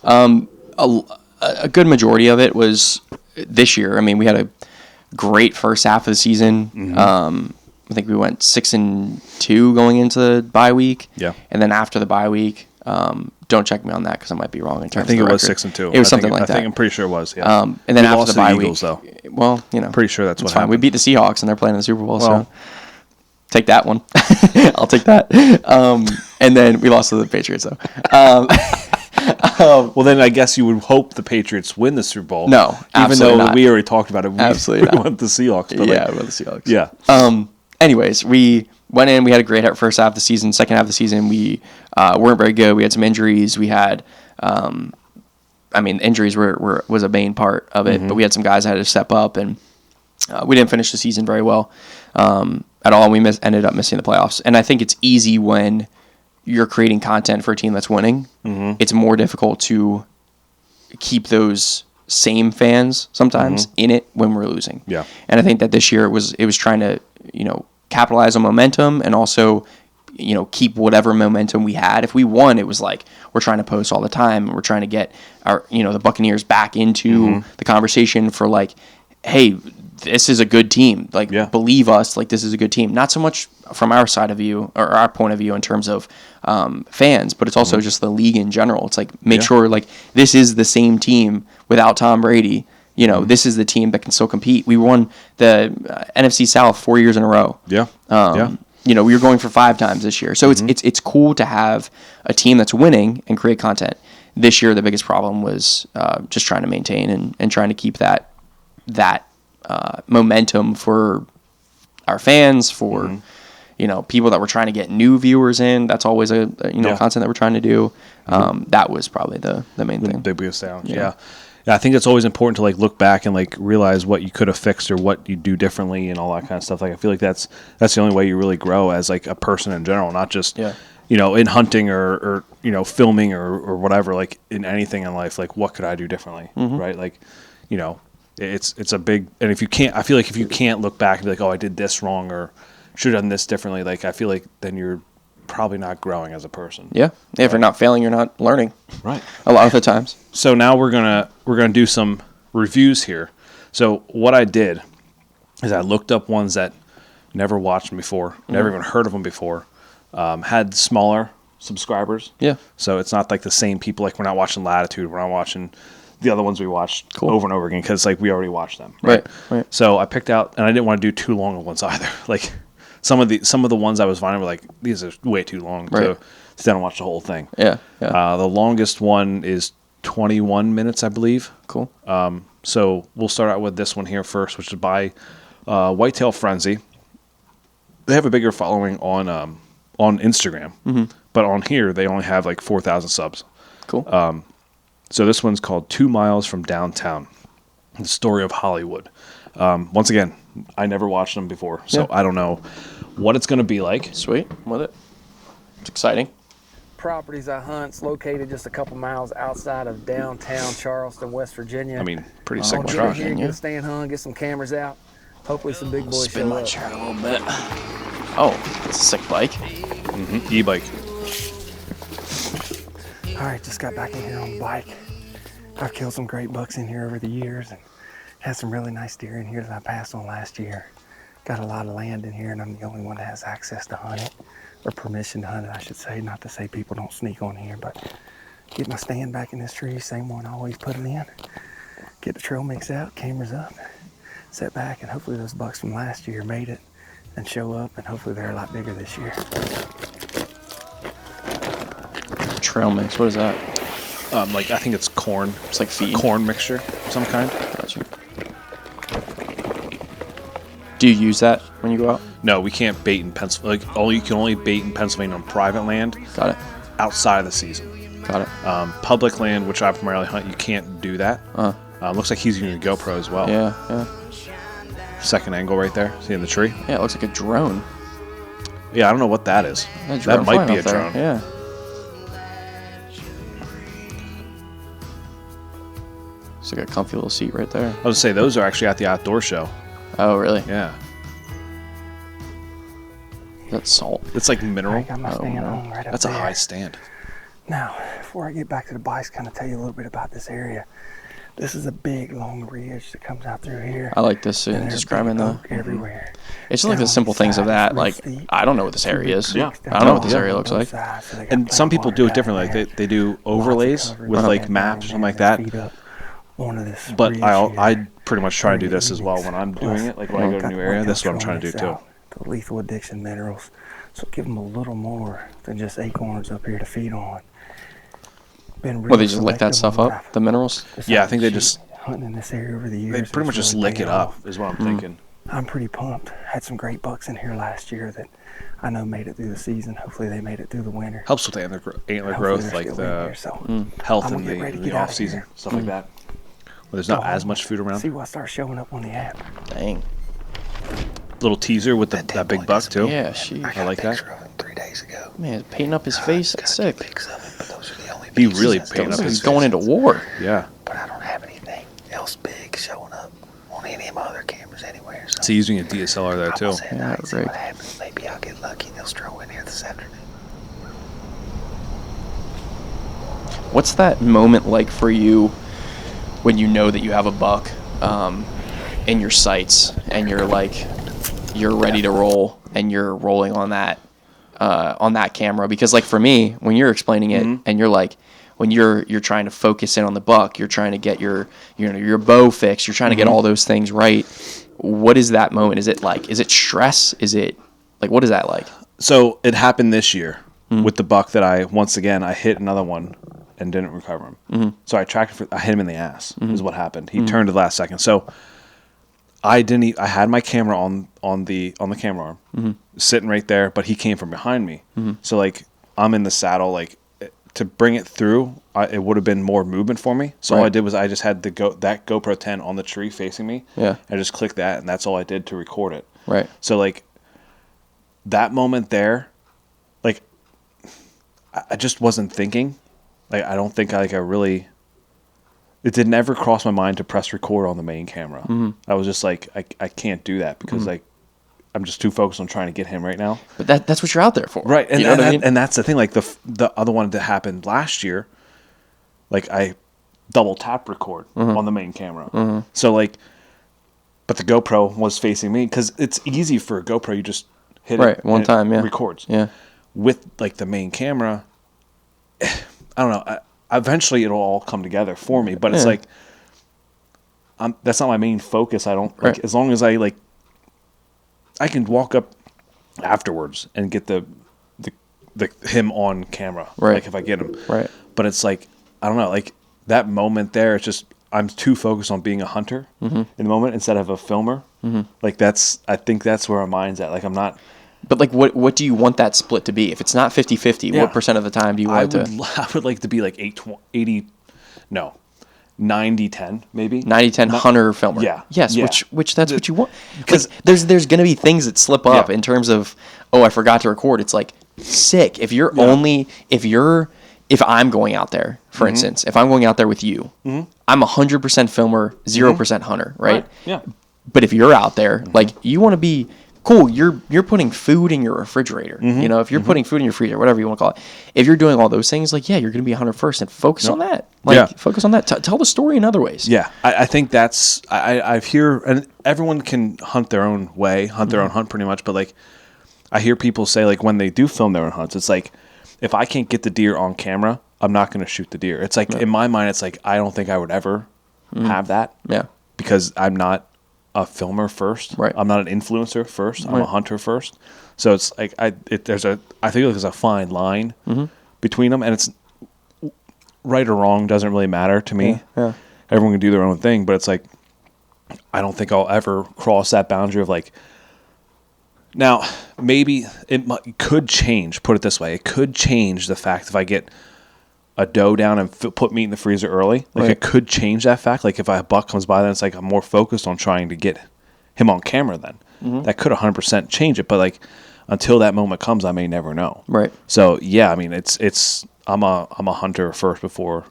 [SPEAKER 1] A good majority of it was this year. I mean, we had a great first half of the season. I think we went 6-2 going into the bye week. Yeah. And then after the bye week, don't check me on that because I might be wrong in terms of the record.
[SPEAKER 2] I think it was 6-2.
[SPEAKER 1] It was something like that.
[SPEAKER 2] I'm pretty sure it was, yeah.
[SPEAKER 1] And then we after the bye week,
[SPEAKER 2] though.
[SPEAKER 1] Well,
[SPEAKER 2] pretty sure that's what happened.
[SPEAKER 1] We beat the Seahawks and they're playing in the Super Bowl, so take that one. I'll take that. And then we lost to the Patriots, though.
[SPEAKER 2] Well, then I guess you would hope the Patriots win the Super Bowl.
[SPEAKER 1] No,
[SPEAKER 2] even though we already talked about it.
[SPEAKER 1] Absolutely not.
[SPEAKER 2] We went the Seahawks.
[SPEAKER 1] But we went the Seahawks.
[SPEAKER 2] Yeah.
[SPEAKER 1] Anyways, we went in. We had a great first half of the season. Second half of the season, we weren't very good. We had some injuries. We had, injuries was a main part of it. But we had some guys that had to step up, and we didn't finish the season very well at all. We ended up missing the playoffs. And I think it's easy when you're creating content for a team that's winning. It's more difficult to keep those same fans sometimes in it when we're losing. Yeah. And I think that this year it was trying to, capitalize on momentum and also, keep whatever momentum we had. If we won, it was like we're trying to post all the time and we're trying to get our, the Buccaneers back into the conversation for like, hey, this is a good team. Like, believe us, like this is a good team. Not so much from our side of view or our point of view in terms of fans, but it's also just the league in general. It's like, make sure like this is the same team without Tom Brady. This is the team that can still compete. We won the NFC South 4 years in a row. Yeah. We were going for 5 times this year. So it's cool to have a team that's winning and create content. This year, the biggest problem was just trying to maintain and trying to keep that momentum for our fans, for people that were trying to get new viewers in. That's always a content that we're trying to do. That was probably the main thing.
[SPEAKER 2] The biggest challenge. Yeah. I think it's always important to like look back and like realize what you could have fixed or what you do differently and all that kind of stuff. Like I feel like that's the only way you really grow as like a person in general, not just in hunting or filming or whatever. Like in anything in life, like what could I do differently, right? Like it's a big, and if you can't, I feel like if you can't look back and be like, oh, I did this wrong or should have done this differently, like I feel like then you're probably not growing as a person.
[SPEAKER 1] Yeah. If you're not failing, you're not learning.
[SPEAKER 2] Right.
[SPEAKER 1] A lot of the times.
[SPEAKER 2] So now we're gonna do some reviews here. So what I did is I looked up ones that never watched them before, never even heard of them before, had smaller subscribers. Yeah. So it's not like the same people. Like we're not watching Latitude, we're not watching the other ones we watched over and over again because like we already watched them.
[SPEAKER 1] Right.
[SPEAKER 2] So I picked out, and I didn't want to do too long of ones either. Like some of the ones I was finding were like, these are way too long to sit down and watch the whole thing.
[SPEAKER 1] Yeah.
[SPEAKER 2] The longest one is 21 minutes, I believe.
[SPEAKER 1] Cool.
[SPEAKER 2] So we'll start out with this one here first, which is by Whitetail Frenzy. They have a bigger following on Instagram, but on here they only have like 4,000 subs.
[SPEAKER 1] Cool.
[SPEAKER 2] So this one's called 2 Miles from Downtown, the story of Hollywood. Once again, I never watched them before, so I don't know what it's going to be like.
[SPEAKER 1] Sweet. I'm with it. It's exciting.
[SPEAKER 3] Properties I hunt's located just a couple miles outside of downtown Charleston, West Virginia.
[SPEAKER 2] I mean, pretty sick
[SPEAKER 3] Get
[SPEAKER 2] truck.
[SPEAKER 3] in here, get a stand hung, get some cameras out. Hopefully some big boys
[SPEAKER 1] Spin
[SPEAKER 3] show
[SPEAKER 1] my
[SPEAKER 3] up.
[SPEAKER 1] chair a little bit. Oh, it's a sick bike.
[SPEAKER 2] E-bike.
[SPEAKER 3] All right, just got back in here on the bike. I've killed some great bucks in here over the years and had some really nice deer in here that I passed on last year. Got a lot of land in here and I'm the only one that has access to hunt it, or permission to hunt it, I should say. Not to say people don't sneak on here, but get my stand back in this tree, same one I always put them in. Get the trail mix out, cameras up, sit back, and hopefully those bucks from last year made it and show up, and hopefully they're a lot bigger this year.
[SPEAKER 1] Trail mix. What is that?
[SPEAKER 2] Like I think it's corn.
[SPEAKER 1] It's like feed.
[SPEAKER 2] Corn mixture of some kind.
[SPEAKER 1] Gotcha. Do you use that when you go out?
[SPEAKER 2] No, we can't bait in Pennsylvania. Like, you can only bait in Pennsylvania on private land.
[SPEAKER 1] Got it.
[SPEAKER 2] Outside of the season.
[SPEAKER 1] Got it.
[SPEAKER 2] Public land, which I primarily hunt, you can't do that. Looks like he's using a GoPro as well.
[SPEAKER 1] Yeah.
[SPEAKER 2] Second angle right there. See in the tree?
[SPEAKER 1] Yeah, it looks like a drone.
[SPEAKER 2] Yeah, I don't know what that is. That might be a drone.
[SPEAKER 1] Yeah. It's like a comfy little seat right there.
[SPEAKER 2] I would say those are actually at the outdoor show.
[SPEAKER 1] Oh, really?
[SPEAKER 2] Yeah.
[SPEAKER 1] That's salt.
[SPEAKER 2] It's like mineral.
[SPEAKER 3] I got my stand hung right up
[SPEAKER 2] That's a
[SPEAKER 3] there.
[SPEAKER 2] high stand.
[SPEAKER 3] Now, before I get back to the bikes, kind of tell you a little bit about this area. This is a big, long ridge that comes out through here.
[SPEAKER 1] I like this
[SPEAKER 3] And there's
[SPEAKER 1] describing
[SPEAKER 3] big
[SPEAKER 1] the.
[SPEAKER 3] oak everywhere.
[SPEAKER 1] It's just like the simple things of that. Like, I don't know what this area is.
[SPEAKER 2] Yeah.
[SPEAKER 1] I don't know what this area looks like.
[SPEAKER 2] And some people do it differently. Like they do overlays with like maps or something like that. But I pretty much try to do this as well when I'm doing it. Like when I go to a new area, this is what I'm trying to do too.
[SPEAKER 3] The lethal addiction minerals. So give them a little more than just acorns up here to feed on.
[SPEAKER 1] Well, they just lick that stuff up, the minerals?
[SPEAKER 2] Yeah, I think they just
[SPEAKER 3] hunting in this area over the years.
[SPEAKER 2] They pretty much just lick it up, is what I'm thinking.
[SPEAKER 3] I'm pretty pumped. Had some great bucks in here last year that I know made it through the season. Hopefully they made it through the winter.
[SPEAKER 2] Helps with antler growth, like the health in the off season, stuff like that. Well, there's not as much food around.
[SPEAKER 3] See what starts showing up on the app.
[SPEAKER 1] Dang.
[SPEAKER 2] Little teaser with that big buck too.
[SPEAKER 1] Yeah, she.
[SPEAKER 2] I like that.
[SPEAKER 3] 3 days ago.
[SPEAKER 1] Man, painting up his face. That's sick.
[SPEAKER 2] He really painted up his
[SPEAKER 1] He's going into war.
[SPEAKER 2] Yeah.
[SPEAKER 3] But I don't have anything else big showing up on any of my other cameras anywhere.
[SPEAKER 2] So he's using a DSLR there too.
[SPEAKER 1] Yeah, right.
[SPEAKER 3] What happens? Maybe I'll get lucky and they'll stroll in here this afternoon.
[SPEAKER 1] What's that moment like for you when you know that you have a buck in your sights and you're ready to roll and you're rolling on that camera? Because like for me, when you're explaining it and you're like, when you're trying to focus in on the buck, you're trying to get your bow fixed, you're trying to get all those things right. What is that moment? Is it stress? Is it like, what is that like?
[SPEAKER 2] So it happened this year with the buck that I hit another one and didn't recover him. So I hit him in the ass is what happened. He turned at the last second. So I had my camera on the camera arm sitting right there, but he came from behind me. So like I'm in the saddle, like to bring it through, it would have been more movement for me. So all I did was I just had that GoPro 10 on the tree facing me.
[SPEAKER 1] Yeah.
[SPEAKER 2] I just clicked that and that's all I did to record it.
[SPEAKER 1] Right.
[SPEAKER 2] So like that moment there, like I just wasn't thinking. Like I don't think it did never cross my mind to press record on the main camera. I was just like, I can't do that because like I'm just too focused on trying to get him right now.
[SPEAKER 1] But that's what you're out there for.
[SPEAKER 2] Right. And,
[SPEAKER 1] you know what I mean?
[SPEAKER 2] And that's the thing. Like the other one that happened last year, like I double tap record on the main camera. So like, but the GoPro was facing me because it's easy for a GoPro. You just hit it
[SPEAKER 1] one time, yeah.
[SPEAKER 2] records.
[SPEAKER 1] Yeah.
[SPEAKER 2] With like the main camera, I don't know. eventually it'll all come together for me. But it's like, that's not my main focus. I don't like, as long as I can walk up afterwards and get the him on camera, like if I get him, But it's like, I don't know, like that moment there, it's just, I'm too focused on being a hunter in the moment instead of a filmer. Like I think that's where our mind's at. Like I'm not.
[SPEAKER 1] But like, what do you want that split to be? If it's not 50-50, what percent of the time do you want it to?
[SPEAKER 2] I would like to be like 90-10 maybe.
[SPEAKER 1] 90-10 hunter filmer.
[SPEAKER 2] Yeah.
[SPEAKER 1] Yes, which that's what you want. Because there's going to be things that slip up in terms of, oh, I forgot to record. It's like sick. If you're if I'm going out there, for instance, if I'm going out there with you, I'm 100% filmer, 0% hunter, right?
[SPEAKER 2] Yeah.
[SPEAKER 1] But if you're out there, like you want to be cool, you're putting food in your refrigerator. You know, if you're putting food in your freezer, whatever you want to call it, if you're doing all those things, like, yeah, you're going to be a hunter first and focus on that. Like, focus on that. Tell the story in other ways.
[SPEAKER 2] Yeah. I think that's, I hear, and everyone can hunt their own way, hunt their own hunt pretty much. But like, I hear people say, like, when they do film their own hunts, it's like, if I can't get the deer on camera, I'm not going to shoot the deer. It's like, in my mind, it's like, I don't think I would ever have that. Yeah. Because I'm not a filmer first. I'm not an influencer first. I'm a hunter first. So it's like, I think there's a fine line between them, and it's right or wrong doesn't really matter to me. Everyone can do their own thing, but it's like, I don't think I'll ever cross that boundary of like, now, maybe it could change, put it this way. It could change the fact if I get a doe down and put meat in the freezer early. Like, it could change that fact. Like, if a buck comes by, then it's like I'm more focused on trying to get him on camera then. That could 100% change it. But, like, until that moment comes, I may never know. So, yeah, I mean, I'm a hunter first before.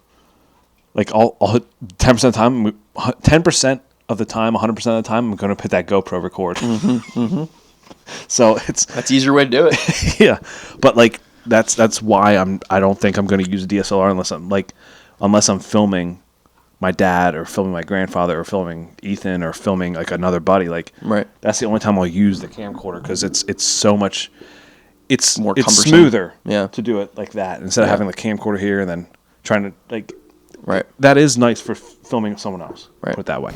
[SPEAKER 2] Like, I'll hit 10% of the time, 10% of the time, 100% of the time, I'm going to put that GoPro record. So that's
[SPEAKER 1] easier way to do it.
[SPEAKER 2] Yeah, but like that's why I don't think I'm going to use a DSLR unless I'm filming my dad or filming my grandfather or filming Ethan or filming like another buddy. Like that's the only time I'll use the camcorder because it's so much. It's more cumbersome. It's smoother to do it like that instead of having the camcorder here and then trying to like. That is nice for filming someone else. Put it that way.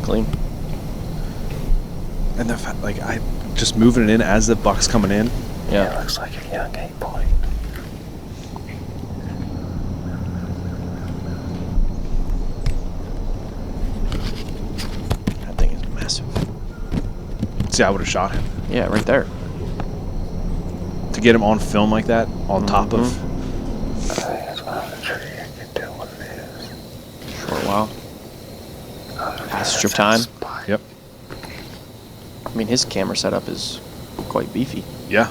[SPEAKER 1] Clean.
[SPEAKER 2] And the fact, like, I just moving it in as the buck's coming in.
[SPEAKER 3] Yeah, it looks like a young 8-point.
[SPEAKER 1] That thing is massive.
[SPEAKER 2] See, I would have shot him.
[SPEAKER 1] Yeah, right there.
[SPEAKER 2] To get him on film like that, on top of.
[SPEAKER 3] I think it's behind the tree. I can tell what it is.
[SPEAKER 1] For a while. Passage of time.
[SPEAKER 2] Yep.
[SPEAKER 1] I mean, his camera setup is quite beefy.
[SPEAKER 2] Yeah.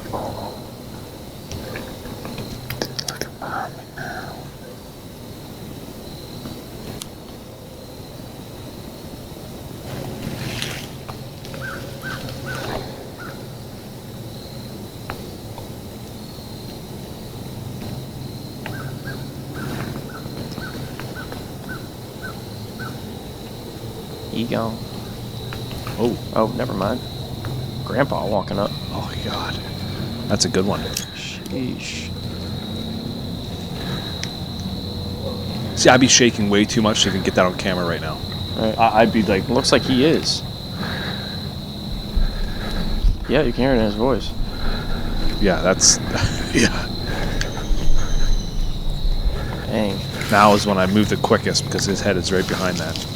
[SPEAKER 1] He gone.
[SPEAKER 2] Oh,
[SPEAKER 1] never mind. Grandpa walking up.
[SPEAKER 2] Oh my God, that's a good one.
[SPEAKER 1] Sheesh.
[SPEAKER 2] See, I'd be shaking way too much to even get that on camera right now. I'd be like,
[SPEAKER 1] looks like he is. Yeah, you can hear it in his voice.
[SPEAKER 2] Yeah, that's yeah.
[SPEAKER 1] Dang.
[SPEAKER 2] Now is when I move the quickest because his head is right behind that.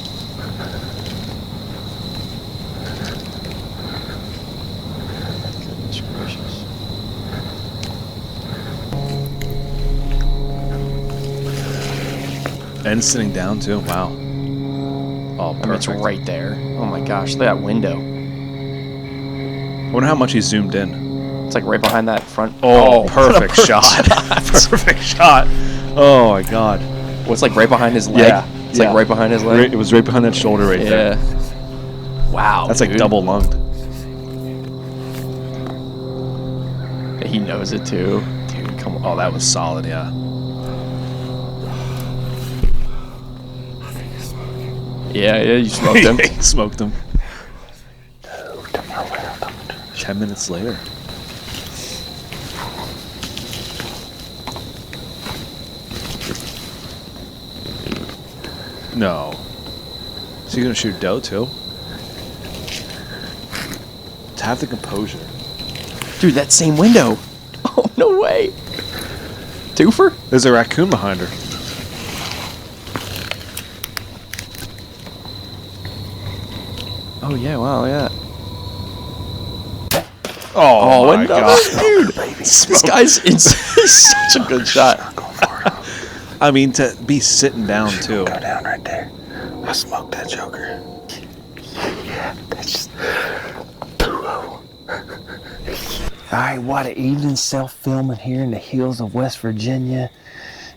[SPEAKER 2] And sitting down too. Wow. Oh, perfect.
[SPEAKER 1] I mean, it's right there. Oh my gosh, look at that window.
[SPEAKER 2] I wonder how much he zoomed in.
[SPEAKER 1] It's like right behind that front.
[SPEAKER 2] Oh, perfect shot. Perfect shot. Oh my God.
[SPEAKER 1] What's like right behind his leg?
[SPEAKER 2] Yeah.
[SPEAKER 1] It's like right behind his leg.
[SPEAKER 2] It was right behind that shoulder right there.
[SPEAKER 1] Wow.
[SPEAKER 2] That's like double lunged.
[SPEAKER 1] He knows it too.
[SPEAKER 2] Dude, come on. Oh, that was solid. Yeah.
[SPEAKER 1] Yeah, you smoked him.
[SPEAKER 2] Smoked him. 10 minutes later. No. So you're gonna shoot doe too? To have the composure.
[SPEAKER 1] Dude, that same window. Oh, no way. Twofer?
[SPEAKER 2] There's a raccoon behind her.
[SPEAKER 1] Oh, yeah, wow, yeah.
[SPEAKER 2] Oh my
[SPEAKER 1] another
[SPEAKER 2] god.
[SPEAKER 1] dude. This guy's he's such a good shot.
[SPEAKER 2] I mean, to be sitting down too.
[SPEAKER 3] Go down right there. I smoked that joker. Yeah, that's just. Alright, what an evening self-filming here in the hills of West Virginia.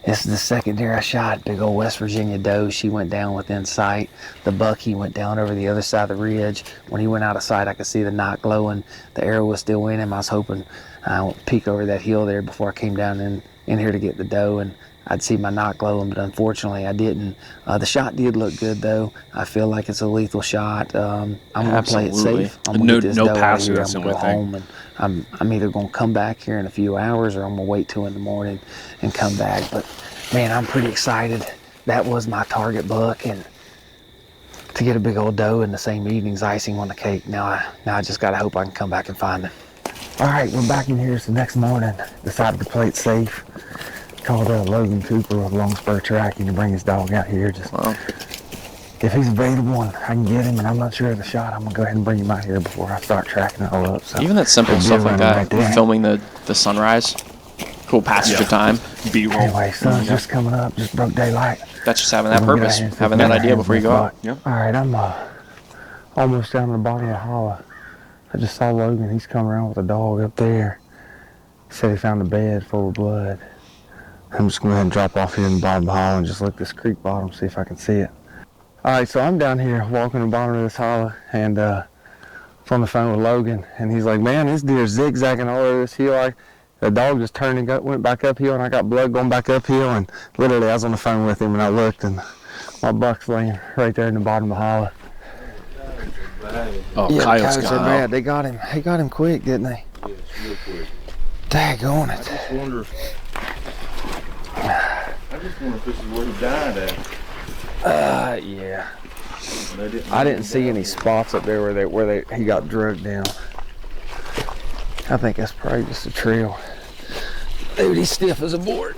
[SPEAKER 3] This is the second deer I shot. Big old West Virginia doe. She went down within sight. The buck, he went down over the other side of the ridge. When he went out of sight, I could see the night glowing. The arrow was still in him. I was hoping I would peek over that hill there before I came down in here to get the doe, and I'd see my knot glowing, but unfortunately I didn't. The shot did look good though. I feel like it's a lethal shot. I'm gonna play it safe. I'm gonna get this doe out of here. I'm gonna go home, and I'm either gonna come back here in a few hours, or I'm gonna wait till in the morning and come back. But man, I'm pretty excited. That was my target buck, and to get a big old doe in the same evening's icing on the cake. Now I just gotta hope I can come back and find it. All right, we're back in here. It's the next morning. Decided to play it safe. Called Logan Cooper with Long Spur Tracking to bring his dog out here. Just if he's available and I can get him, and I'm not sure of the shot, I'm gonna go ahead and bring him out here before I start tracking it all up. So
[SPEAKER 1] even that simple stuff like that, filming the sunrise, cool passage of time.
[SPEAKER 2] B-roll.
[SPEAKER 3] Anyway, sun's just coming up, just broke daylight.
[SPEAKER 1] That's just having that purpose, having that idea before you go out.
[SPEAKER 2] Yep.
[SPEAKER 3] All right, I'm almost down to the bottom of the hollow. I just saw Logan. He's coming around with a dog up there. He said he found a bed full of blood. I'm just going to go ahead and drop off here in the bottom of the hollow and just look this creek bottom, see if I can see it. All right, so I'm down here walking the bottom of this hollow, and I'm on the phone with Logan, and he's like, man, this deer's zigzagging all over this hill. The dog just turned and went back uphill, and I got blood going back uphill, and literally I was on the phone with him, and I looked, and my buck's laying right there in the bottom of the hollow.
[SPEAKER 2] Oh,
[SPEAKER 3] Yeah,
[SPEAKER 2] coyotes
[SPEAKER 3] the
[SPEAKER 2] got
[SPEAKER 3] are
[SPEAKER 2] out.
[SPEAKER 3] bad. They got him. They got him quick, didn't they?
[SPEAKER 4] Yes, real quick.
[SPEAKER 3] Daggone it.
[SPEAKER 4] I just wonder if this is where he died at.
[SPEAKER 3] Yeah. I didn't see any spots up there where he got drugged down. I think that's probably just a trail. Dude, he's stiff as a board.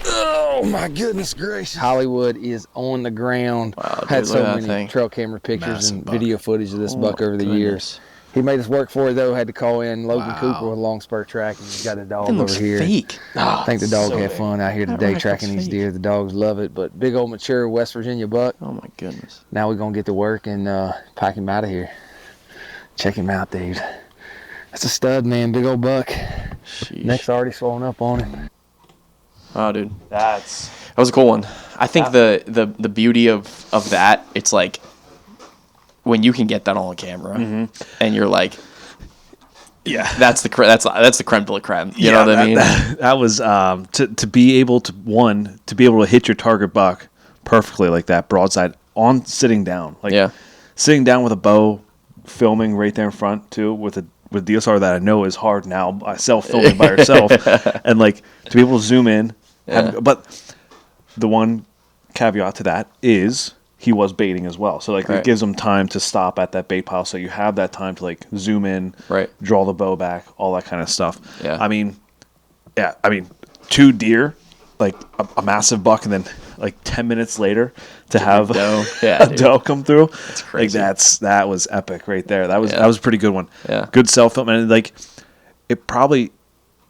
[SPEAKER 3] Oh my goodness gracious. Hollywood is on the ground.
[SPEAKER 1] Wow, dude,
[SPEAKER 3] Had so
[SPEAKER 1] look at that
[SPEAKER 3] many
[SPEAKER 1] thing.
[SPEAKER 3] trail camera pictures
[SPEAKER 2] Massive
[SPEAKER 3] and
[SPEAKER 2] buck.
[SPEAKER 3] video footage of this
[SPEAKER 1] Oh
[SPEAKER 3] buck
[SPEAKER 1] my
[SPEAKER 3] over the
[SPEAKER 1] goodness.
[SPEAKER 3] years. He made us work for it though. Had to call in Logan
[SPEAKER 2] Wow.
[SPEAKER 3] Cooper with Long Spur Tracking. He's got a dog
[SPEAKER 1] It
[SPEAKER 3] over
[SPEAKER 1] looks
[SPEAKER 3] here.
[SPEAKER 1] fake.
[SPEAKER 3] I think the dog
[SPEAKER 1] so
[SPEAKER 3] had
[SPEAKER 1] fake.
[SPEAKER 3] fun out here
[SPEAKER 1] That
[SPEAKER 3] today
[SPEAKER 1] rack
[SPEAKER 3] tracking
[SPEAKER 1] looks
[SPEAKER 3] these
[SPEAKER 1] fake.
[SPEAKER 3] deer. The dogs love it, but big old mature West Virginia buck.
[SPEAKER 1] Oh my goodness.
[SPEAKER 3] Now we're gonna get to work and pack him out of here. Check him out, dude. That's a stud, man. Big old buck.
[SPEAKER 1] Sheesh.
[SPEAKER 3] Neck's already swollen up on him.
[SPEAKER 1] Oh, dude.
[SPEAKER 2] That
[SPEAKER 1] That was a cool one. I think the beauty of that, it's like when you can get that on camera and you're like,
[SPEAKER 2] yeah.
[SPEAKER 1] that's the creme de la creme. You know what I mean?
[SPEAKER 2] That was to be able to hit your target buck perfectly like that, broadside on sitting down. Like
[SPEAKER 1] Yeah.
[SPEAKER 2] sitting down with a bow, filming right there in front too with DSLR that I know is hard now. Self filming by yourself, and like to be able to zoom in. But the one caveat to that is he was baiting as well, so like
[SPEAKER 1] Right.
[SPEAKER 2] it gives him time to stop at that bait pile, so you have that time to like zoom in,
[SPEAKER 1] Right.
[SPEAKER 2] draw the bow back, all that kind of stuff.
[SPEAKER 1] Yeah.
[SPEAKER 2] I mean, two deer, like a massive buck, and then like 10 minutes later to have
[SPEAKER 1] doe. Yeah,
[SPEAKER 2] a
[SPEAKER 1] dude.
[SPEAKER 2] doe come through.
[SPEAKER 1] That's crazy.
[SPEAKER 2] Like that was epic right there. That was
[SPEAKER 1] Yeah.
[SPEAKER 2] that was a pretty good one.
[SPEAKER 1] Yeah.
[SPEAKER 2] Good self film, and like it probably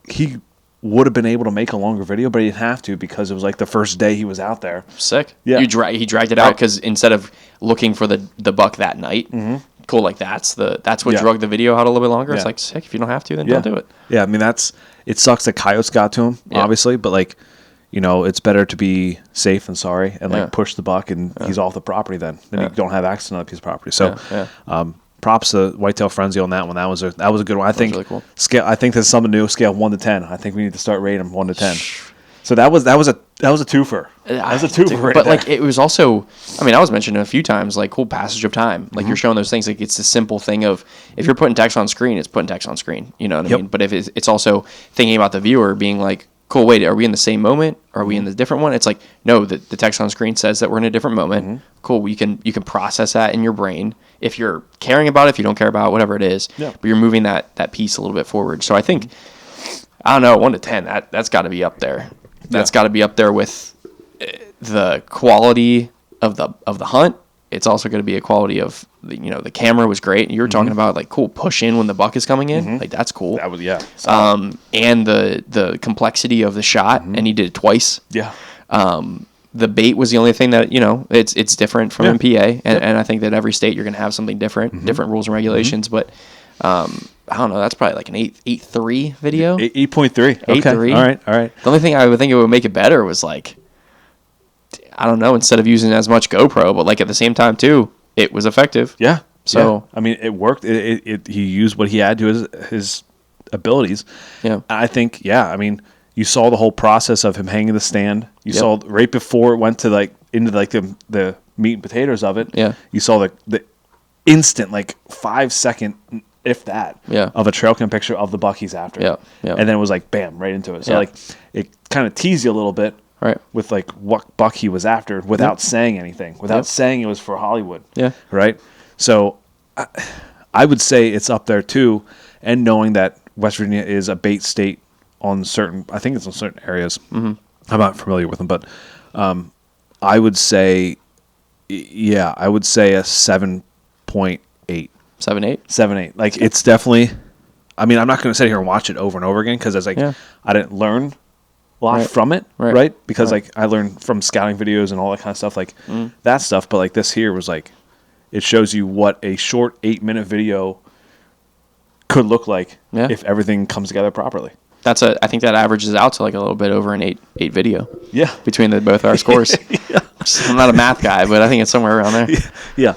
[SPEAKER 2] he would have been able to make a longer video, but he didn't have to because it was like the first day he was out there.
[SPEAKER 1] Sick.
[SPEAKER 2] Yeah.
[SPEAKER 1] He dragged it out because instead of looking for the buck that night, cool. Like that's what
[SPEAKER 2] Yeah.
[SPEAKER 1] drug the video out a little bit longer. It's
[SPEAKER 2] Yeah.
[SPEAKER 1] like sick. If you don't have to, then don't do it.
[SPEAKER 2] Yeah, I mean it sucks that coyotes got to him,
[SPEAKER 1] Yeah.
[SPEAKER 2] obviously, but like, you know, it's better to be safe than sorry and like
[SPEAKER 1] Yeah.
[SPEAKER 2] push the buck and he's off the property then. Then
[SPEAKER 1] Yeah.
[SPEAKER 2] you don't have access to another piece of property. So
[SPEAKER 1] Yeah.
[SPEAKER 2] props to Whitetail Frenzy on that one. That was a good one. I think
[SPEAKER 1] really cool.
[SPEAKER 2] scale. I think there's something new. Scale 1 to 10. I think we need to start rating them 1 to 10. So that was a That was a twofer. That was a twofer. Right
[SPEAKER 1] but
[SPEAKER 2] there.
[SPEAKER 1] like it was also, I mean, I was mentioning a few times, like cool passage of time. Like you're showing those things. Like it's the simple thing of if you're putting text on screen, it's putting text on screen. You know what I mean? But if it's also thinking about the viewer being like, cool, wait, are we in the same moment? Are we in the different one? It's like, no, the text on screen says that we're in a different moment. Cool, you can process that in your brain. If you're caring about it, if you don't care about it, whatever it is, but you're moving that piece a little bit forward. So I think, I don't know, 1 to 10, that's got to be up there. That's got to be up there with the quality of the hunt. It's also going to be a quality of the camera was great. You were talking about like cool push in when the buck is coming in, like that's cool.
[SPEAKER 2] That was
[SPEAKER 1] And the complexity of the shot, and he did it twice.
[SPEAKER 2] Yeah.
[SPEAKER 1] The bait was the only thing that it's different from MPA, and I think that every state you're going to have something different, different rules and regulations. But I don't know. That's probably like an 8.3 video.
[SPEAKER 2] 8.3. Okay.
[SPEAKER 1] 8.3.
[SPEAKER 2] All right.
[SPEAKER 1] The only thing I would think it would make it better was like, I don't know, instead of using as much GoPro, but like at the same time too, it was effective.
[SPEAKER 2] Yeah.
[SPEAKER 1] So
[SPEAKER 2] I mean, it worked. He used what he had to his abilities.
[SPEAKER 1] Yeah.
[SPEAKER 2] I think. Yeah. I mean, you saw the whole process of him hanging the stand. You saw right before it went to like into like the meat and potatoes of it.
[SPEAKER 1] Yeah.
[SPEAKER 2] You saw the instant like 5 second, if that, of a trail cam picture of the buck he's after.
[SPEAKER 1] Yeah. Yeah.
[SPEAKER 2] And then it was like bam, right into it. So like it kind of teased you a little bit.
[SPEAKER 1] Right.
[SPEAKER 2] With like what buck he was after without saying anything, without saying it was for Hollywood.
[SPEAKER 1] Yeah.
[SPEAKER 2] Right. So I would say it's up there too. And knowing that West Virginia is a bait state on certain, I think it's on certain areas. I'm not familiar with them, but I would say, I would say a 7.8.
[SPEAKER 1] 7.8.
[SPEAKER 2] 7.8. Like it's definitely, I mean, I'm not going to sit here and watch it over and over again because it's like, I didn't learn a lot from it, right? Because like I learned from scouting videos and all that kind of stuff, like that stuff. But like this here was like, it shows you what a short 8-minute video could look like if everything comes together properly.
[SPEAKER 1] I think that averages out to like a little bit over an 8 video.
[SPEAKER 2] Yeah.
[SPEAKER 1] Between both our scores. I'm not a math guy, but I think it's somewhere around there.
[SPEAKER 2] Yeah.